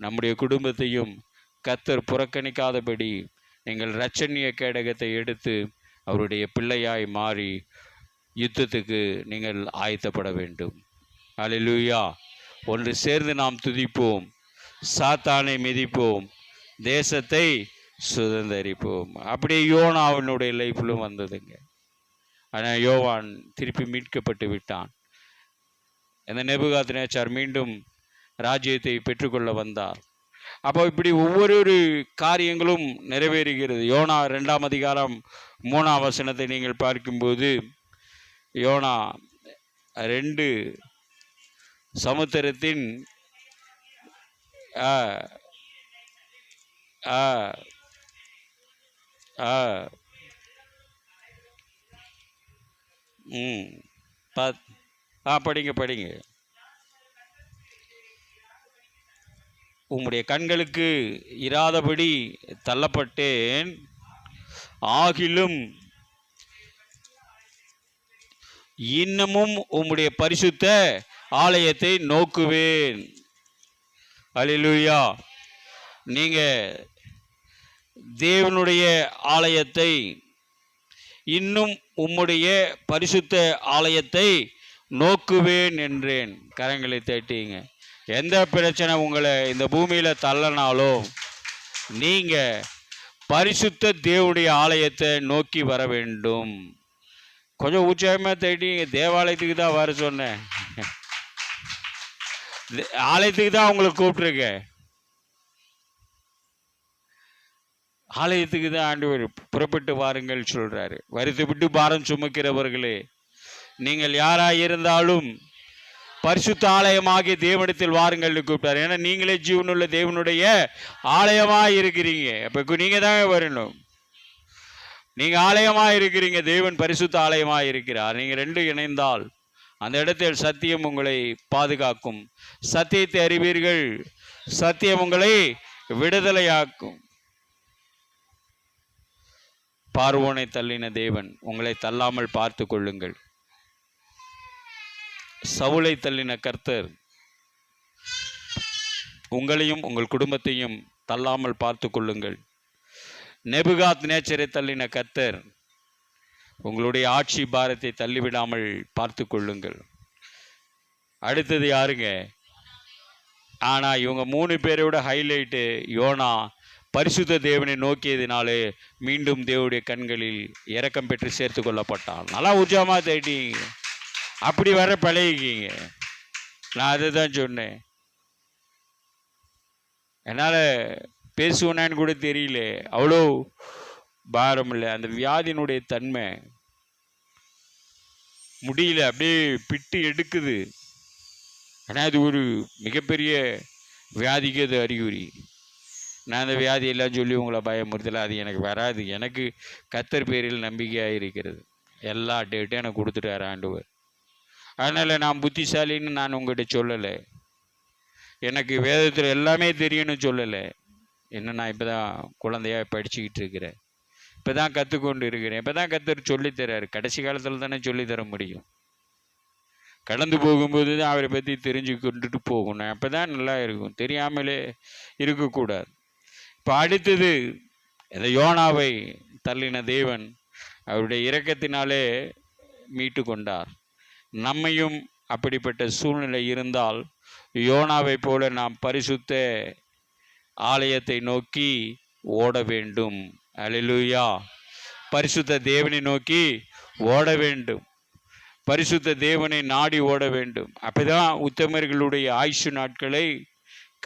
நம்முடைய குடும்பத்தையும் கர்த்தர் புறக்கணிக்காதபடி நீங்கள் இரட்சணிய கேடகத்தை எடுத்து அவருடைய பிள்ளையாய் மாறி யுத்தத்துக்கு நீங்கள் ஆயத்தப்பட வேண்டும். அல்லேலூயா. ஒன்று சேர்ந்து நாம் துதிப்போம், சாத்தானை மிதிப்போம், தேசத்தை சுதந்தரிப்போம். அப்படியே யோனாவினுடைய லைஃப்பிலும் வந்ததுங்க. ஆனால் யோவான் திருப்பி மீட்கப்பட்டு விட்டான். இந்த நேபுகாத்நேச்சார் மீண்டும் ராஜ்யத்தை பெற்றுக்கொள்ள வந்தார். அப்போ இப்படி ஒவ்வொரு காரியங்களும் நிறைவேறுகிறது. யோனா 2ஆம் அதிகாரம் 3ஆம் வசனத்தை நீங்கள் பார்க்கும்போது, யோனா 2 சமுத்திரத்தின் படிங்க. உம்முடைய கண்களுக்கு இராதபடி தள்ளப்பட்டேன், ஆகிலும் இன்னமும் உம்முடைய பரிசுத்த ஆலயத்தை நோக்குவேன். அல்லேலூயா. நீங்க தேவனுடைய ஆலயத்தை, இன்னும் உம்முடைய பரிசுத்த ஆலயத்தை நோக்குவேன் என்றேன். கரங்களை தட்டிங்க. எந்த பிரச்சனை உங்களை இந்த பூமியில் தள்ளனாலும் நீங்கள் பரிசுத்த தேவனுடைய ஆலயத்தை நோக்கி வர வேண்டும். கொஞ்சம் உற்சாகமாக தட்டிங்க. தேவாலயத்துக்கு தான் வர சொன்னேன், ஆலயத்துக்கு தான் உங்களை கூப்பிட்டுருக்கேன். ஆலயத்துக்கு தான் ஆண்டவர் புறப்பட்டு வாருங்கள் சொல்கிறாரு. வருத்தப்பட்டு பாரம் சுமக்கிறவர்களே, நீங்கள் யாராக இருந்தாலும் பரிசுத்த ஆலயமாகிய தேவனிடத்தில் வாருங்கள்னு கூப்பிட்டாரு. ஏன்னா நீங்களே ஜீவனுள்ள தேவனுடைய ஆலயமாக இருக்கிறீங்க. அப்போ நீங்கள் தாங்க வரணும். நீங்கள் ஆலயமாக இருக்கிறீங்க, தேவன் பரிசுத்த ஆலயமாக இருக்கிறார். நீங்கள் 2 இணைந்தால் அந்த இடத்தில் சத்தியம் உங்களை பாதுகாக்கும். சத்தியத்தை அறிவீர்கள், சத்தியம் உங்களை விடுதலையாக்கும். பார்வோனை தள்ளின தேவன் உங்களை தள்ளாமல் பார்த்து கொள்ளுங்கள். சவுலை தள்ளின கர்த்தர் உங்களையும் உங்கள் குடும்பத்தையும் தள்ளாமல் பார்த்து கொள்ளுங்கள். நேபுகாத்நேச்சரை தள்ளின கர்த்தர் உங்களுடைய ஆட்சி பாரத்தை தள்ளிவிடாமல் பார்த்து கொள்ளுங்கள். அடுத்தது யாருங்க? ஆனால் இவங்க 3 பேரோட ஹைலைட்டு யோனா பரிசுத்த தேவனை நோக்கியதினாலே மீண்டும் தேவனுடைய கண்களில் இரக்கம் பெற்று சேர்த்து கொள்ளப்பட்டான். நல்லா உற்சாகமாக தேடிங்க. அப்படி வர பழகிக்கிங்க. நான் அதை தான் சொன்னேன். என்னால் பேசுவேனான்னு கூட தெரியல, அவ்வளோ பாரம் இல்லை. அந்த வியாதியினுடைய தன்மை முடியல, அப்படியே பிட்டு எடுக்குது. ஆனால் அது ஒரு மிகப்பெரிய வியாதிக்கு அது அறிகுறி. நான் அந்த வியாதியெல்லாம் சொல்லி உங்களை பயமுறுத்தலை, அது எனக்கு வராது. எனக்கு கர்த்தர் பேரில் நம்பிக்கையாக இருக்கிறது. எல்லா டேட்டும் எனக்கு கொடுத்துட்டார் ஆண்டவர். அதனால் நான் புத்திசாலின்னு நான் உங்கள்கிட்ட சொல்லலை, எனக்கு வேதத்தில் எல்லாமே தெரியும்னு சொல்லலை. என்ன, நான் இப்போ தான் குழந்தையாக படிச்சுக்கிட்டு இருக்கிறேன், இப்போ தான் கற்றுக்கொண்டு இருக்கிறேன். இப்போ தான் கர்த்தர் சொல்லித்தராரு. கடைசி காலத்தில் தானே சொல்லித்தர முடியும். கடந்து போகும்போது தான் அவரை பற்றி தெரிஞ்சு கொண்டுட்டு போகணும். அப்போ தான் நல்லா இருக்கும், தெரியாமலே இருக்கக்கூடாது. இப்போ அடுத்தது, இந்த யோனாவை தள்ளின தேவன் அவருடைய இரக்கத்தினாலே மீட்டு கொண்டார். நம்மையும் அப்படிப்பட்ட சூழ்நிலை இருந்தால் யோனாவை போல நாம் பரிசுத்த ஆலயத்தை நோக்கி ஓட வேண்டும். அல்லேலூயா. பரிசுத்த தேவனை நோக்கி ஓட வேண்டும், பரிசுத்த தேவனை நாடி ஓட வேண்டும். அப்போதான் உத்தமர்களுடைய ஆயுசு நாட்களை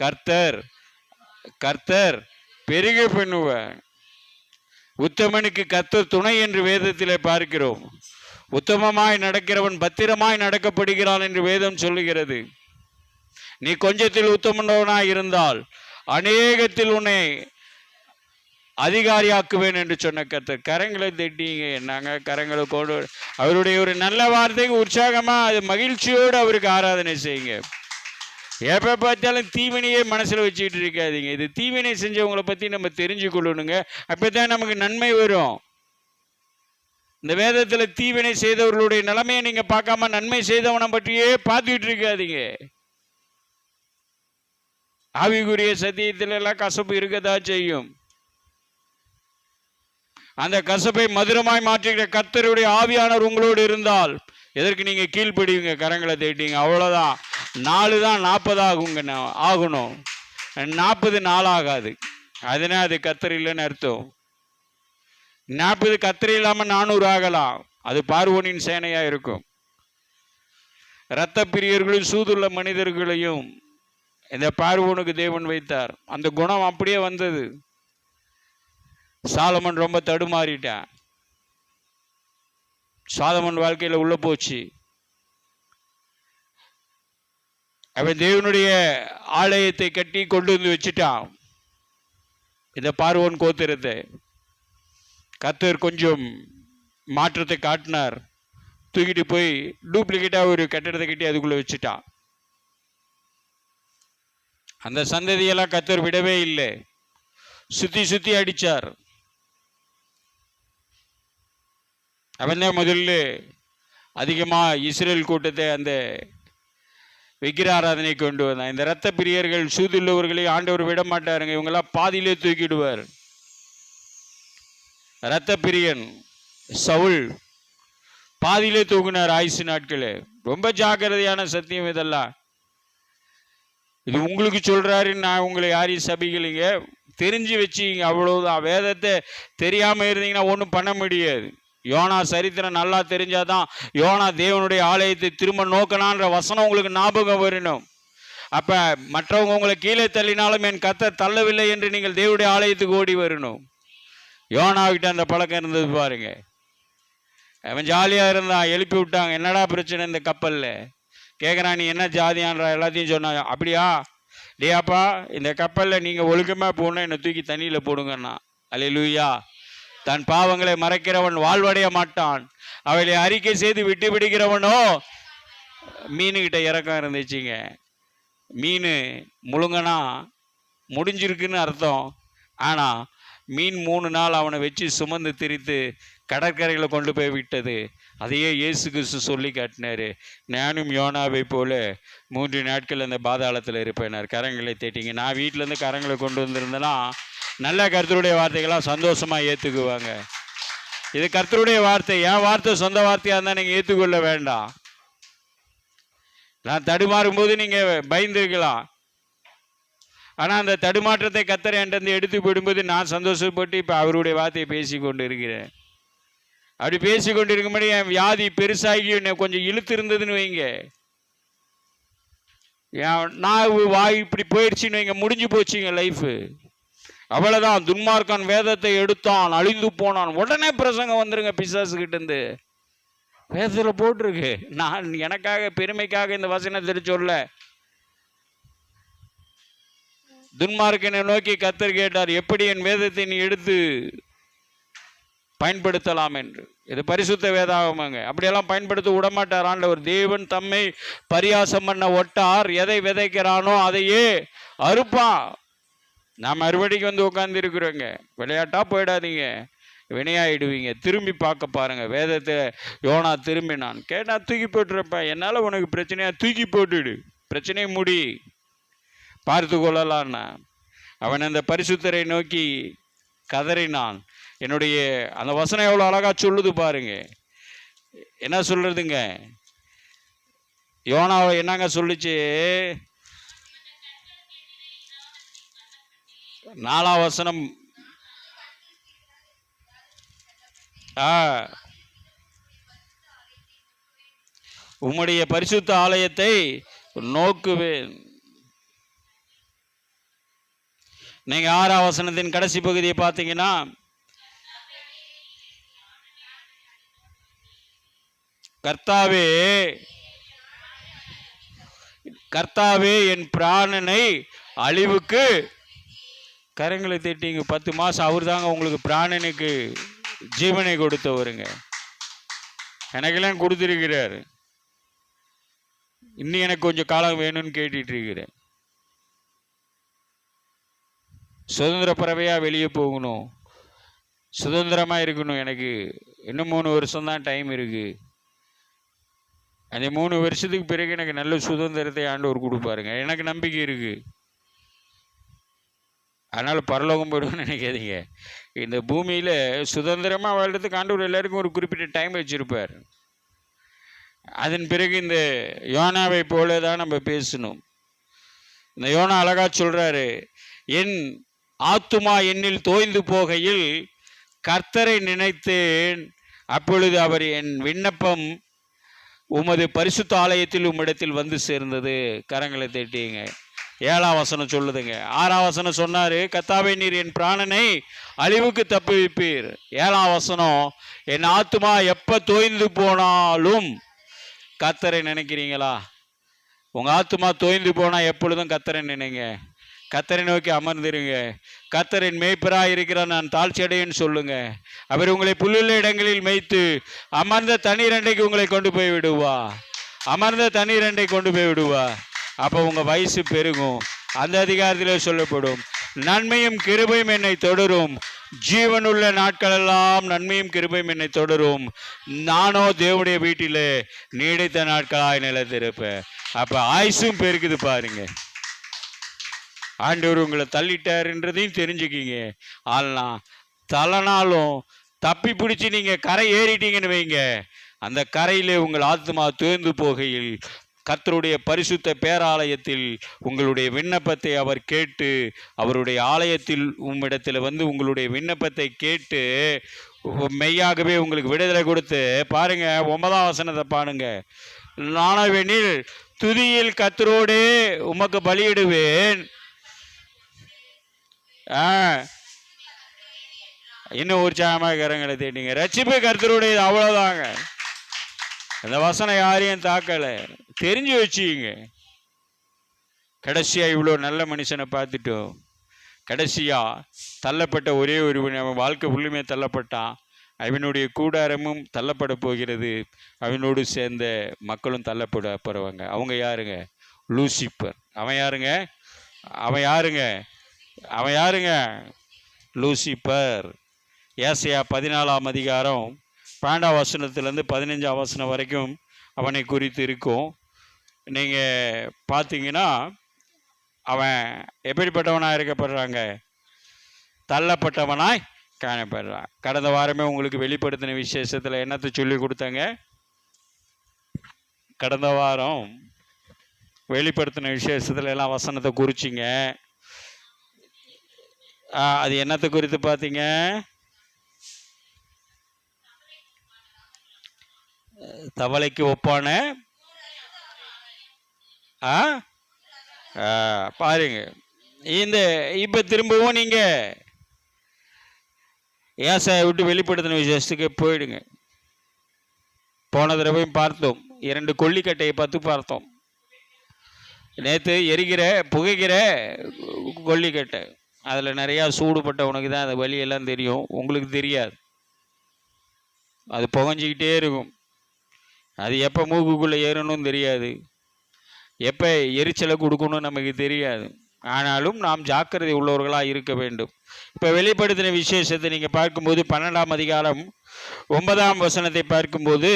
கர்த்தர் பெருக பண்ணுவார். உத்தமனுக்கு கர்த்தர் துணை என்று வேதத்தில் பார்க்கிறோம். உத்தமமாய் நடக்கிறவன் பத்திரமாய் நடக்கப்படுகிறான் என்று வேதம் சொல்லுகிறது. நீ கொஞ்சத்தில் உத்தமனவனாய் இருந்தால் அநேகத்தில் உன்னை அதிகாரியாக்குவேன் என்று சொன்ன கர்த்தர். கரங்களை தட்டிங்க. என்னங்க கரங்களை கொண்டு அவருடைய ஒரு நல்ல வார்த்தைக்கு உற்சாகமாக அது மகிழ்ச்சியோடு அவருக்கு ஆராதனை செய்யுங்க. எப்போ பார்த்தாலும் தீவினையே மனசில் வச்சுக்கிட்டு இருக்காதீங்க. இது தீவினை செஞ்சவங்களை பற்றி நம்ம தெரிஞ்சு கொள்ளணுங்க. அப்போ தான் நமக்கு நன்மை வரும். இந்த வேதத்தில் தீவினை செய்தவர்களுடைய நிலைமையை நீங்க பார்க்காம நன்மை செய்தவனை பற்றியே பார்த்துக்கிட்டு இருக்காதீங்க. ஆவிக்குரிய சத்தியத்தில் எல்லாம் கசப்பு இருக்கதான் செய்யும். அந்த கசப்பை மதுரமாய் மாற்றுகிற கர்த்தருடைய ஆவியானவர் உங்களோடு இருந்தால் எதற்கு நீங்க கீழ்ப்படிவீங்க, கரங்களை தேட்டீங்க, அவ்வளவுதான். 4 தான் 40 ஆகணும், 40 4 ஆகாது. அதனால அது கர்த்தர் இல்லைன்னு அர்த்தம். 40 கர்த்தர் இல்லாம 400 ஆகலாம். அது பார்வோனின் சேனையா இருக்கும். இரத்த பிரியர்களையும் சூதுள்ள மனிதர்களையும் இந்த பார்வோனுக்கு தேவன் வைத்தார். அந்த குணம் அப்படியே வந்தது. சாலமன் ரொம்ப தடுமாறிட்டான். சாலமன் வாழ்க்கையில் உள்ள போச்சு. அவன் தேவனுடைய ஆலயத்தை கட்டி கொண்டு வந்து வச்சுட்டான். இந்த பார்வோன் கோத்திரத்தை கர்த்தர் கொஞ்சம் மாற்றத்தை காட்டினார். தூக்கிட்டு போய் டூப்ளிகேட்டா ஒரு கட்டடத்தை கட்டி அதுக்குள்ள வச்சுட்டான். அந்த சந்ததியெல்லாம் கர்த்தர் விடவே இல்லை. சுத்தி சுத்தி அடிச்சார். அவன் தான் முதல்ல அதிகமா இஸ்ரேல் கூட்டத்தை அந்த விக்கிர ஆராதனை கொண்டு வந்தான். இந்த இரத்த பிரியர்கள் சூதுள்ளவர்களை ஆண்டவர் விட மாட்டாருங்க. இவங்கெல்லாம் பாதியிலே தூக்கிடுவார். இரத்த பிரியன் சவுல் பாதியிலே தூக்குனார் ஆயுசு நாட்களே. ரொம்ப ஜாக்கிரதையான சத்தியம் இதெல்லாம். இது உங்களுக்கு சொல்றாரு, நான் உங்களை யாரையும் சபிக்கலைங்க, தெரிஞ்சு வச்சுங்க, அவ்வளவுதான். வேதத்தை தெரியாம இருந்தீங்கன்னா ஒன்றும் பண்ண முடியாது. யோனா சரித்திரம் நல்லா தெரிஞ்சாதான் யோனா தேவனுடைய ஆலயத்தை திரும்ப நோக்கணான்ற வசனம் உங்களுக்கு ஞாபகம் வரணும். அப்ப மற்றவங்க உங்களை கீழே தள்ளினாலும் என் கர்த்தர் தள்ளவில்லை என்று நீங்கள் தேவனுடைய ஆலயத்துக்கு ஓடி வரணும். யோனாவிட்ட அந்த பழக்கம் இருந்தது பாருங்க. அவன் ஜாலியா இருந்தான். எழுப்பி விட்டாங்க, என்னடா பிரச்சனை இந்த கப்பல்ல கேட்குறான், நீ என்ன ஜாதியான்றா எல்லாத்தையும் சொன்னாங்க. அப்படியா, டேப்பா இந்த கப்பலில் நீங்கள் ஒழுக்கமாக போகணும், என்னை தூக்கி தண்ணியில் போடுங்கண்ணா. அல்லேலூயா. தன் பாவங்களை மறைக்கிறவன் வாழ்வடைய மாட்டான், அவளை அறிக்கை செய்து விட்டு பிடிக்கிறவனோ. மீனுக்கிட்ட இறக்கம் இருந்துச்சுங்க. மீன் முழுங்கனா முடிஞ்சிருக்குன்னு அர்த்தம். ஆனால் மீன் 3 நாள் அவனை வச்சு சுமந்து திரித்து கடற்கரையில் கொண்டு போய் விட்டது. அதையே இயேசு கிறிஸ்து சொல்லி காட்டினாரு, நானும் யோனாவை போல 3 நாட்கள் அந்த பாதாளத்தில் இருப்பேனார். கரங்களை தேட்டிங்க. நான் வீட்டிலேருந்து கரங்களை கொண்டு வந்திருந்தேன்னா நல்ல கர்த்தருடைய வார்த்தைகளாம் சந்தோஷமாக ஏற்றுக்குவாங்க. இது கர்த்தருடைய வார்த்தை. என் வார்த்தை சொந்த வார்த்தையாக இருந்தால் நீங்கள் ஏற்றுக்கொள்ள வேண்டாம். நான் தடுமாறும் போது நீங்கள் பயந்துருக்கலாம். ஆனால் அந்த தடுமாற்றத்தை கர்த்தர் என்கிட்ட எடுத்து போடும்போது நான் சந்தோஷப்பட்டு இப்போ அவருடைய வார்த்தையை பேசி கொண்டு இருக்கிறேன். அப்படி பேசி கொண்டு இருக்கும்போது என் வியாதி பெருசாகி என்னை கொஞ்சம் இழுத்து இருந்ததுன்னு வைங்க, நான் வாய் இப்படி போயிடுச்சுன்னு வைங்க, முடிஞ்சு போச்சுங்க லைஃபு. அவ்வளோதான். துன்மார்க்கன் வேதத்தை எடுத்தான், அழிந்து போனான். உடனே பிரசங்கம் வந்துருங்க பிசாசுகிட்ட இருந்து. வேதத்தில் போட்டிருக்கு. நான் எனக்காக பெருமைக்காக இந்த வசனத்தை சொல்ல. துன்மார்க்கனை நோக்கி கர்த்தர் கேட்டார், எப்படி என் வேதத்தை நீ எடுத்து பயன்படுத்தலாம் என்று. இது பரிசுத்த வேதாகமாங்க. அப்படியெல்லாம் பயன்படுத்த விடமாட்டார் ஆண்டவர். தேவன் தம்மை பரியாசம் பண்ண ஒட்டார். எதை விதைக்கிறானோ அதையே அறுப்பான். நாம் அறுவடைக்கு வந்து உட்கார்ந்து இருக்கிறோங்க. விளையாட்டா போயிடாதீங்க, வினையாயிடுவீங்க. திரும்பி பார்க்க பாருங்க. வேதத்தை யோனா திரும்பி நான் கேட்டா தூக்கி போட்டுருப்பேன். என்னால் உனக்கு பிரச்சனையா, தூக்கி போட்டுடு, பிரச்சனையை முடி, பார்த்து கொள்ளலான்னா. அவன் அந்த பரிசுத்தரை நோக்கி கதறினான். என்னுடைய அந்த வசனம் எவ்வளோ அழகா சொல்லுது பாருங்க. என்ன சொல்றதுங்க, யோனாவை என்னங்க சொல்லுச்சு? 4ஆம் வசனம். உம்முடைய பரிசுத்த ஆலயத்தை நோக்குவேன். நீங்க 6ஆம் வசனத்தின் கடைசி பகுதியை பார்த்தீங்கன்னா, கர்த்தாவே கர்த்தாவே என் பிராணனை அழிவுக்கு, கரங்களை தட்டிங்க. 10 மாதம் அவர் தாங்க உங்களுக்கு பிராணனுக்கு ஜீவனை கொடுத்தவருங்க. எனக்கெல்லாம் கொடுத்துருக்கிறார். இன்னும் எனக்கு கொஞ்சம் காலம் வேணும்னு கேட்டுட்டு இருக்கிறேன். சுதந்திர பறவையாக வெளியே போகணும், சுதந்திரமாக இருக்கணும். எனக்கு இன்னும் 3 வருஷம் தான் டைம் இருக்குது. அந்த 3 வருஷத்துக்கு பிறகு எனக்கு நல்ல சுதந்திரத்தை ஆண்டவர் கொடுப்பாருங்க. எனக்கு நம்பிக்கை இருக்குது. அதனால் பரலோகம் போய்டுவோன்னு நினைக்காதீங்க. இந்த பூமியில் சுதந்திரமாக வாழ்றதுக்கு ஆண்டவர் எல்லாருக்கும் ஒரு குறிப்பிட்ட டைம் வச்சுருப்பார். அதன் பிறகு இந்த யோனாவை போல தான் நம்ம பேசணும். இந்த யோனா அழகா சொல்கிறாரு, என் ஆத்துமா என்னில் தோய்ந்து போகையில் கர்த்தரை நினைத்தேன், அப்பொழுது அவர் என் விண்ணப்பம் உமது பரிசுத்த ஆலயத்தில் உம்மிடத்தில் வந்து சேர்ந்தது. கரங்களை தட்டிங்க. 7ஆம் வசனம் சொல்லுதுங்க. 6ஆம் வசனம் சொன்னார், கர்த்தாவே நீர் என் பிராணனை அழிவுக்கு தப்புவிப்பீர். 7ஆம் வசனம், என் ஆத்துமா எப்போ தோய்ந்து போனாலும் கர்த்தரை நினைக்கிறீங்களா? உங்கள் ஆத்துமா தோய்ந்து போனால் எப்பொழுதும் கர்த்தரை நினைங்க. கர்த்தரை நோக்கி அமர்ந்துருங்க. கர்த்தரின் மேய்ப்பராக இருக்கிற நான் தாழ்ச்சி அடையேன்னு சொல்லுங்க. அவர் உங்களை புல்லுள்ள இடங்களில் மேய்த்து அமர்ந்த தண்ணீர் அண்டைக்கு உங்களை கொண்டு போய் விடுவா. அமர்ந்த தண்ணீர் அண்டை கொண்டு போய் விடுவா. அப்போ உங்கள் வயசு பெருகும். அந்த அதிகாரத்தில் சொல்லப்படும், நன்மையும் கிருபையும் என்னை தொடரும், ஜீவனுள்ள நாட்களெல்லாம் நன்மையும் கிருபையும் என்னை தொடரும், நானோ தேவனுடைய வீட்டில் நீடித்த நாட்களாய் நிலைத்திருப்பேன். அப்போ ஆயுசும் பெருக்குது பாருங்க. ஆண்டவர் உங்களை தள்ளிட்டாருன்றதையும் தெரிஞ்சுக்கிங்க. ஆனால் தலனாலும் தப்பி பிடிச்சி நீங்கள் கரை ஏறிட்டீங்கன்னு வைங்க, அந்த கரையிலே உங்கள் ஆத்மா தோய்ந்து போகையில் கர்த்தருடைய பரிசுத்த பேராலயத்தில் உங்களுடைய விண்ணப்பத்தை அவர் கேட்டு, அவருடைய ஆலயத்தில் உம்மிடத்தில் வந்து உங்களுடைய விண்ணப்பத்தை கேட்டு மெய்யாகவே உங்களுக்கு விடுதலை கொடுத்து பாருங்க. 9ஆம் வசனத்தை பாருங்க. நானவெனில் துதியில் கர்த்தரோடே உமக்கு பலியிடுவேன். இன்னும் உற்சாகமாக கரங்களை தேடிங்க. ரட்சிப்பு கர்த்தருடையது, அவ்வளோதாங்க. அந்த வசனம் யாரையும் தாக்கலை, தெரிஞ்சு வச்சுக்கிங்க. கடைசியாக இவ்வளோ நல்ல மனுஷனை பார்த்துட்டோம். கடைசியாக தள்ளப்பட்ட ஒரே ஒருவன், அவன் வாழ்க்கை உள்ளுமே தள்ளப்பட்டான். அவனுடைய கூடாரமும் தள்ளப்பட போகிறது. அவனோடு சேர்ந்த மக்களும் தள்ளப்பட போகிறவங்க. அவங்க யாருங்க? லூசிப்பர். அவன் யாருங்க? அவன் யாருங்க? அவன் யாருங்க? லூசிப்பர். ஏசாயா 14ஆம் அதிகாரம் 12ஆம் வசனத்துலேருந்து 15ஆம் வசனம் வரைக்கும் அவனை குறித்து இருக்கும். நீங்கள் பார்த்தீங்கன்னா அவன் எப்படிப்பட்டவனாக இருக்கப்படுறாங்க? தள்ளப்பட்டவனாய் காணப்படுறான். கடந்த வாரமே உங்களுக்கு வெளிப்படுத்தின விசேஷத்தில் என்னத்தை சொல்லி கொடுத்தாங்க? கடந்த வாரம் வெளிப்படுத்தின விசேஷத்தில் எல்லாம் வசனத்தை குறிச்சிங்க. அது என்னத்தை குறித்து பார்த்தீங்க? தவளைக்கு ஒப்பான பாருங்க. இந்த இப்போ திரும்பவும் நீங்கள் ஏசாயை விட்டு வெளிப்படுத்தின விசேஷத்துக்கு போயிடுங்க. போன தடவையும் பார்த்தோம், 2 கொல்லிக்கட்டையை பார்த்து பார்த்தோம். நேற்று எரிகிற புகைக்கிற கொல்லிக்கட்டை, அதில் நிறையா சூடுபட்டவனுக்கு தான் அந்த வழியெல்லாம் தெரியும், உங்களுக்கு தெரியாது. அது புகஞ்சிக்கிட்டே இருக்கும். அது எப்போ மூக்குக்குள்ளே ஏறணும்னு தெரியாது, எப்போ எரிச்சலை கொடுக்கணும்னு நமக்கு தெரியாது. ஆனாலும் நாம் ஜாக்கிரதை உள்ளவர்களாக இருக்க வேண்டும். இப்போ வெளிப்படுத்தின விசேஷத்தை நீங்கள் பார்க்கும்போது 12ஆம் அதிகாரம் 9ஆம் வசனத்தை பார்க்கும்போது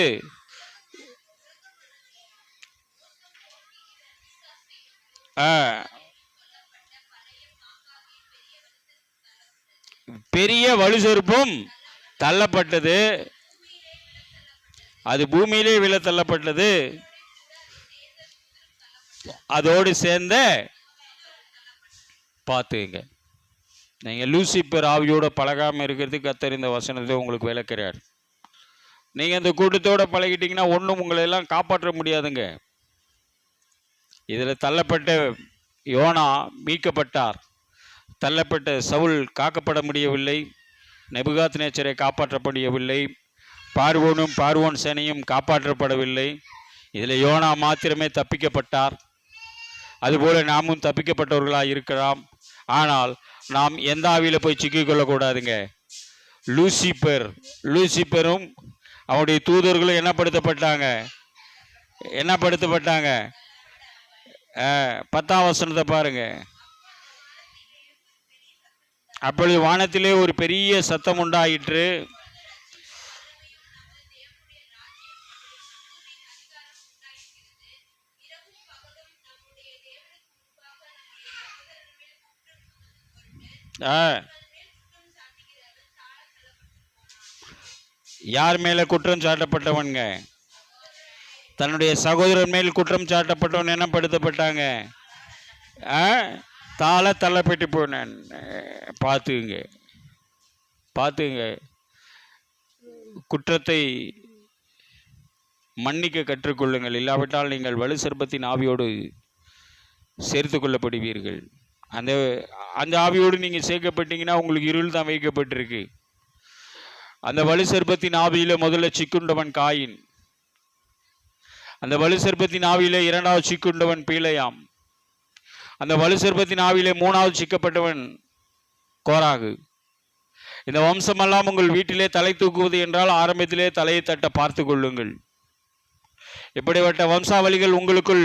பெரிய வலுசெருப்பும் தள்ளப்பட்டது, அது பூமியிலே விழ தள்ளப்பட்டது, அதோடு சேர்ந்த பார்த்துங்க. நீங்கள் லூசிப்பர் ஆவியோட பழகாமல் இருக்கிறதுக்கு கர்த்தர் இந்த வசனத்தை உங்களுக்கு விளக்குறார். நீங்கள் இந்த கூட்டத்தோடு பழகிட்டீங்கன்னா ஒன்றும் உங்களை எல்லாம் காப்பாற்ற முடியாதுங்க. இதில் தள்ளப்பட்ட யோனா மீட்கப்பட்டார், தள்ளப்பட்ட சவுல் காக்கப்பட முடியவில்லை, நேபுகாத்நேச்சரை காப்பாற்ற முடியவில்லை, பார்வோன் சேனையும் காப்பாற்றப்படவில்லை. இதில் யோனா மாத்திரமே தப்பிக்கப்பட்டார். அதுபோல் நாமும் தப்பிக்கப்பட்டவர்களாக இருக்கலாம். ஆனால் நாம் எந்த ஆவியில் போய் சிக்கிக்கொள்ளக்கூடாதுங்க. லூசிப்பரும் அவனுடைய தூதர்களும் என்னப்படுத்தப்பட்டாங்க? 10ஆம் வசனத்தை பாருங்க. அப்பொழுது வானத்திலே ஒரு பெரிய சத்தம் உண்டாயிற்று, யார் மேல குற்றம் சாட்டப்பட்டவன்க? தன்னுடைய சகோதரன் மேல் குற்றம் சாட்டப்பட்டவன் என்னப்படுத்தப்பட்டாங்க? தாள தள்ளப்பட்டு போனேன். பார்த்துங்க. குற்றத்தை மன்னிக்க கற்றுக்கொள்ளுங்கள், இல்லாவிட்டால் நீங்கள் வலு சர்ப்பத்தின் ஆவியோடு சேர்த்து கொள்ளப்படுவீர்கள். அந்த ஆவியோடு நீங்கள் சேர்க்கப்பட்டீங்கன்னா உங்களுக்கு இருள் தான் வைக்கப்பட்டிருக்கு. அந்த வலு சர்ப்பத்தின் ஆவியில முதல்ல சிக்குண்டவன் காயின். அந்த வலு சர்ப்பத்தின் ஆவியில இரண்டாவது சிக்குண்டவன் பீலையாம். அந்த வலு சர்ப்பத்தின் ஆவியில மூணாவது சிக்கப்பட்டவன் கோராகு. இந்த வம்சமெல்லாம் உங்கள் வீட்டிலே தலை தூக்குவது என்றால் ஆரம்பத்திலே தலையை தட்ட பார்த்து கொள்ளுங்கள். இப்படிப்பட்ட வம்சாவளிகள் உங்களுக்குள்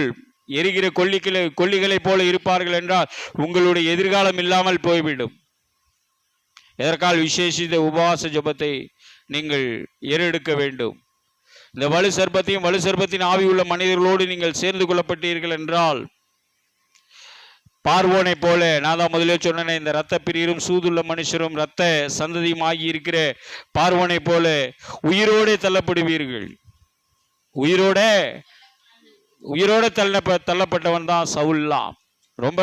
எரிகிற கொல்லிகளை போல இருப்பார்கள் என்றால் உங்களுடைய எதிர்காலம் இல்லாமல் போய்விடும். எதற்கால் விசேஷித்த உபவாச ஜபத்தை நீங்கள் ஏறெடுக்க வேண்டும். இந்த வலு சர்ப்பத்தையும் வலு சர்ப்பத்தின் ஆவி உள்ள மனிதர்களோடு நீங்கள் சேர்ந்து கொள்ளப்பட்டீர்கள் என்றால் பார்வோனை போல, நான் தான் முதலே சொன்னேன், இந்த இரத்த பிரியரும் சூதுள்ள மனுஷரும் இரத்த சந்ததியும் ஆகி இருக்கிற பார்வோனை போல உயிரோடு தள்ளப்படுவீர்கள். உயிரோட தள்ளப்பட்டவன் தான் சவுல்லாம். ரொம்ப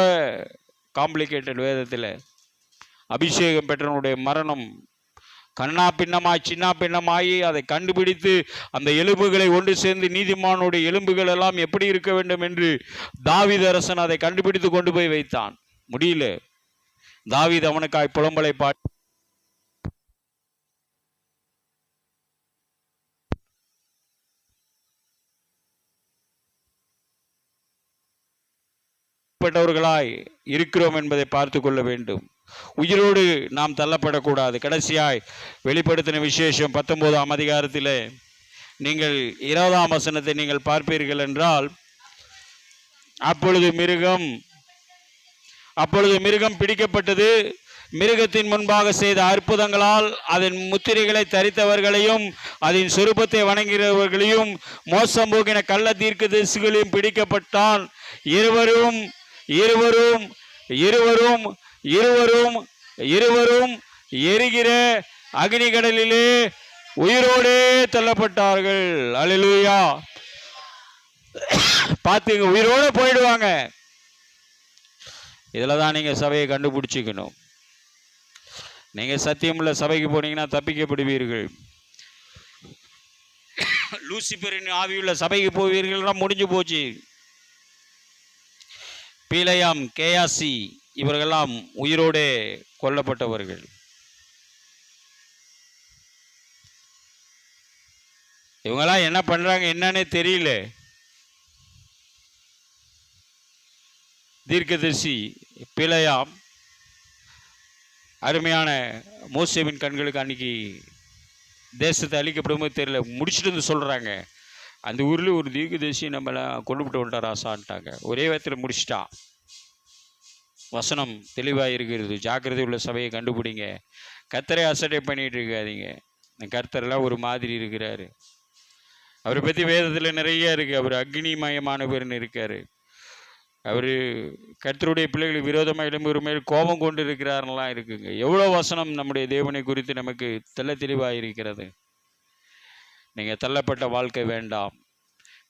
காம்ப்ளிகேட்டட். வேதத்தில் அபிஷேகம் பெற்றவனுடைய மரணம் கண்ணா பின்னமாய் சின்ன பின்னமாயி அதை கண்டுபிடித்து அந்த எலும்புகளை ஒன்று சேர்ந்து நீதிமானுடைய எலும்புகள் எல்லாம் எப்படி இருக்க வேண்டும் என்று தாவீது அரசன் அதை கண்டுபிடித்து கொண்டு போய் வைத்தான். முடியல. தாவீது அவனுக்காய் புலம்பலை பாட்டு பட்டவர்களாய் இருக்கிறோம் என்பதை பார்த்து கொள்ள வேண்டும். உயிரோடு நாம் தள்ளப்படக்கூடாது. கடைசியாய் வெளிப்படுத்தின விசேஷம் 19ஆம் அதிகாரத்தில் நீங்கள் 20ஆம் வசனத்தை நீங்கள் பார்ப்பீர்கள் என்றால், அப்பொழுது மிருகம் பிடிக்கப்பட்டது. மிருகத்தின் முன்பாக செய்த அற்புதங்களால் அதன் முத்திரைகளை தரித்தவர்களையும் அதன் சொரூபத்தை வணங்குகிறவர்களையும் மோசம் போகின கள்ள தீர்க்கதரிசிகளையும் பிடிக்கப்பட்டான். இருவரும் எரிகிற அக்னிகடலிலே உயிரோடே தள்ளப்பட்டார்கள். அல்லேலூயா. பார்த்துங்க, உயிரோட போயிடுவாங்க. இதில் தான் நீங்கள் சபையை கண்டுபிடிச்சிக்கணும். நீங்கள் சத்தியமுள்ள சபைக்கு போனீங்கன்னா தப்பிக்கப்படுவீர்கள். லூசிபரின் ஆவியுள்ள சபைக்கு போவீர்கள்னா முடிஞ்சு போச்சு. பீலையாம், கேயாசி இவர்களெல்லாம் உயிரோடே கொல்லப்பட்டவர்கள். இவங்கெல்லாம் என்ன பண்றாங்க என்னன்னே தெரியல. தீர்க்கதரிசி பீலையாம் அருமையான மோசேவின் கண்களுக்கு அன்னைக்கு தேசத்தை அழிக்கப்படும்போது தெரியல, முடிச்சுட்டு வந்து சொல்றாங்க, அந்த ஊரில் ஒரு தீர்க்கதரிசி நம்மளாம் கொண்டு விட்டு வந்துட்டார் ஆசான்ட்டாங்க. ஒரே விதத்தில் முடிச்சிட்டான். வசனம் தெளிவாக இருக்கிறது. ஜாக்கிரதை உள்ள சபையை கண்டுபிடிங்க. கர்த்தரை அசட்டை பண்ணிட்டு இருக்காதீங்க. கர்த்தரெல்லாம் ஒரு மாதிரி இருக்கிறாரு. அவரை பற்றி வேதத்தில் நிறைய இருக்குது. அவர் அக்னிமயமானவர்னு இருக்கார். அவர் கர்த்தருடைய பிள்ளைகளுக்கு விரோதமாக எழும்புகிற மேல் கோபம் கொண்டு இருக்கிறாருலாம் இருக்குங்க. எவ்வளோ வசனம் நம்முடைய தேவனை குறித்து நமக்கு தெளிவாக இருக்கிறது. நீங்கள் தள்ளப்பட்ட வாழ்க்கை வேண்டாம்.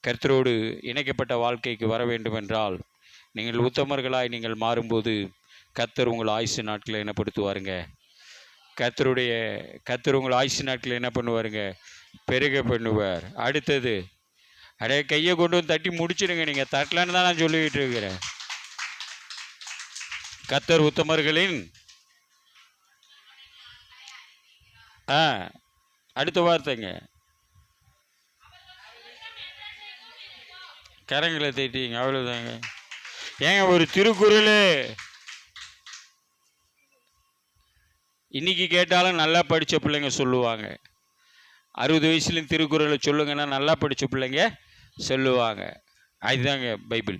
கர்த்தரோடு இணைக்கப்பட்ட வாழ்க்கைக்கு வர வேண்டும் என்றால் நீங்கள் உத்தமர்களாய் நீங்கள் மாறும்போது கர்த்தர் உங்கள் ஆயுசு நாட்களை என்னப்படுத்துவாருங்க. கர்த்தர் உங்கள் ஆயுசு நாட்களை என்ன பண்ணுவாருங்க? பெருக பண்ணுவார். அடுத்தது, அடைய கையை கொண்டு வந்து தட்டி முடிச்சிடுங்க. நீங்கள் தட்டலன்னு தான் நான் சொல்லிக்கிட்டு இருக்கிறேன். கர்த்தர் உத்தமர்களின் அடுத்த வார்த்தைங்க, கரங்களை தட்டிங்க. அவ்வளோதாங்க. ஏங்க ஒரு திருக்குறள் இன்னைக்கு கேட்டாலும் நல்லா படித்த பிள்ளைங்க சொல்லுவாங்க. 60 வயசுலேயும் திருக்குறளை சொல்லுங்கன்னா நல்லா படித்த பிள்ளைங்க சொல்லுவாங்க. அதுதாங்க பைபிள்.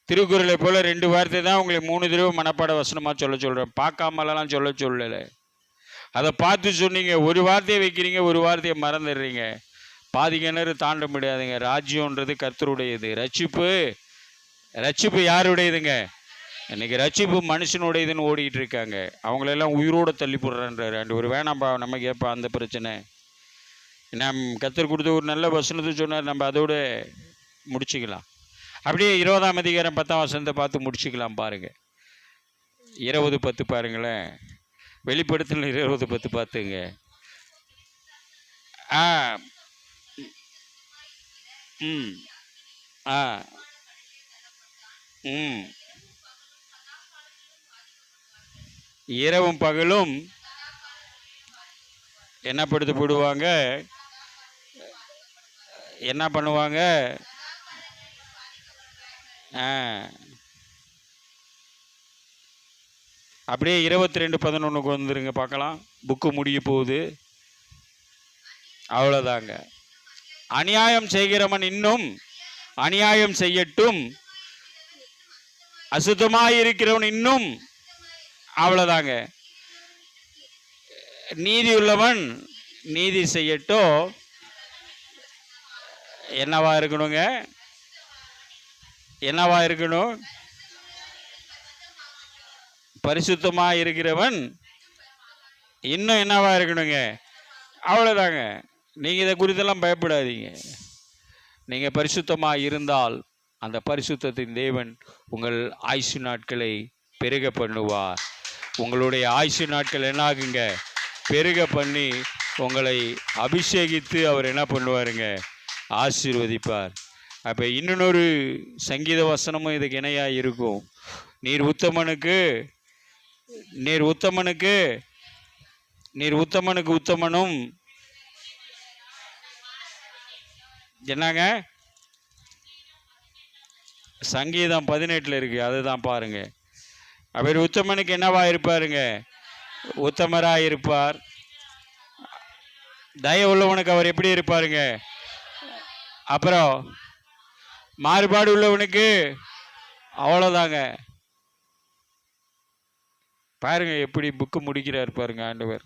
திருக்குறளை போல் 2 வார்த்தை தான் உங்களை 3 தடவை மனப்பாட வசனமாக சொல்கிறேன். பார்க்காமலாம் சொல்லலை. அதை பார்த்து சொன்னீங்க, ஒரு வார்த்தையை வைக்கிறீங்க, ஒரு வார்த்தையை மறந்துடுறீங்க. பாதி கிணறு தாண்ட முடியாதுங்க. ராஜ்யம்ன்றது கர்த்தருடையது. ரட்சிப்பு யாருடையதுங்க? இன்றைக்கி ரட்சிப்பு மனுஷனுடையதுன்னு ஓடிக்கிட்டு இருக்காங்க. அவங்களெல்லாம் உயிரோடு தள்ளி போடுறான்றாரு ஆண்டவர். வேணாம்பா நம்ம கேட்பா அந்த பிரச்சனை. கர்த்தர் கொடுத்த ஒரு நல்ல வசனத்தை சொன்னார், நம்ம அதோடு முடிச்சுக்கலாம். அப்படியே 20ஆம் அதிகாரம் 10ஆம் வசனத்தை பார்த்து முடிச்சுக்கலாம். பாருங்கள், 20:10 பாருங்களேன். வெளிப்படுத்தல் 20:10 பார்த்துங்க. ஆ ம் ஆ ம் இரவும் பகலும் என்ன படுத்து போடுவாங்க, என்ன பண்ணுவாங்க? அப்படியே 22:11 வந்துருங்க பார்க்கலாம். புக்கு முடிய போகுது. அவ்வளோதாங்க. அநியாயம் செய்கிறவன் இன்னும் அநியாயம் செய்யட்டும், அசுத்தமாயிருக்கிறவன் இன்னும், அவ்வளோதாங்க. நீதி உள்ளவன் நீதி செய்யட்டும். என்னவா இருக்கணுங்க? என்னவா இருக்கணும்? பரிசுத்தமாக இருக்கிறவன் இன்னும் என்னவா இருக்கணுங்க? அவ்வளோதாங்க. நீங்கள் இதை குறித்தெல்லாம் பயப்படாதீங்க. நீங்கள் பரிசுத்தமாக இருந்தால் அந்த பரிசுத்தத்தின் தேவன் உங்கள் ஆயுசு நாட்களை பெருக பண்ணுவார். உங்களுடைய ஆயுசு நாட்கள் என்ன ஆகுங்க? பெருக பண்ணி உங்களை அபிஷேகித்து அவர் என்ன பண்ணுவாருங்க? ஆசீர்வதிப்பார். அப்போ இன்னொரு சங்கீத வசனமும் இதுக்கு இணையாக இருக்கும். நீர் உத்தமனுக்கு உத்தமனும் என்னங்க? சங்கீதம் 18 இருக்கு, அதுதான் பாருங்க. அவர் உத்தமனுக்கு என்னவா இருப்பாருங்க? உத்தமராக இருப்பார். தயவு உள்ளவனுக்கு அவர் எப்படி இருப்பாருங்க? அப்புறம் மாறுபாடு உள்ளவனுக்கு அவ்வளோதாங்க. பாருங்க எப்படி புக்கு முடிக்கிறார் பாருங்க ஆண்டவர்.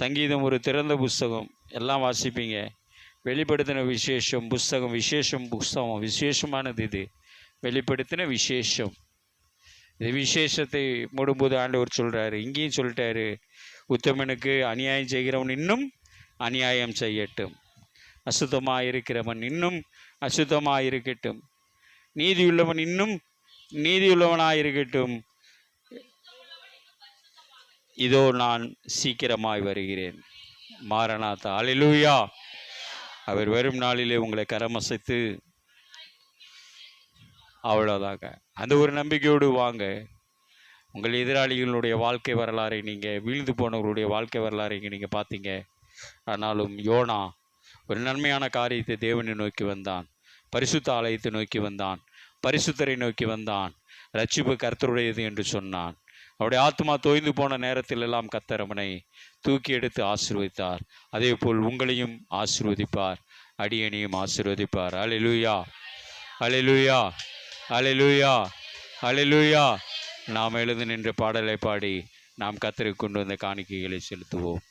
சங்கீதம் ஒரு திறந்த புஸ்தகம், எல்லாம் வாசிப்பீங்க. வெளிப்படுத்தின விசேஷம் புஸ்தகம், விசேஷமானது இது. வெளிப்படுத்தின விசேஷம். இது விசேஷத்தை மூடும்போது ஆண்டவர் சொல்கிறாரு, இங்கேயும் சொல்லிட்டாரு, உத்தமனுக்கு அநியாயம் செய்கிறவன் இன்னும் அநியாயம் செய்யட்டும், அசுத்தமாக இருக்கிறவன் இன்னும் அசுத்தமாக இருக்கட்டும், நீதியுள்ளவன் இன்னும் நீதியுள்ளவனாக இருக்கட்டும், இதோ நான் சீக்கிரமாய் வருகிறேன். மாரநாதா. அல்லேலூயா. அவர் வரும் நாளிலே உங்களை கரமசைத்து, அவ்வளோதாங்க. அந்த ஒரு நம்பிக்கையோடு வாங்க. உங்கள் எதிராளிகளுடைய வாழ்க்கை வரலாறை நீங்கள், வீழ்ந்து போனவர்களுடைய வாழ்க்கை வரலாறை நீங்கள் பார்த்தீங்க. ஆனாலும் யோனா ஒரு நன்மையான காரியத்தை தேவனை நோக்கி வந்தான், பரிசுத்த ஆலயத்தை நோக்கி வந்தான், பரிசுத்தரை நோக்கி வந்தான், ரட்சிப்பு கர்த்தருடையது என்று சொன்னான். அவருடைய ஆத்மா தோய்ந்து போன நேரத்தில் எல்லாம் கர்த்தர் அவனை தூக்கி எடுத்து ஆசீர்வதித்தார். அதே போல் உங்களையும் ஆசீர்வதிப்பார், அடியனையும் ஆசீர்வதிப்பார். அல்லேலூயா, அல்லேலூயா, அல்லேலூயா, அல்லேலூயா. நாம் எழுந்து நின்ற பாடலை பாடி நாம் கர்த்தருக்கு கொண்டு வந்த காணிக்கைகளை செலுத்துவோம்.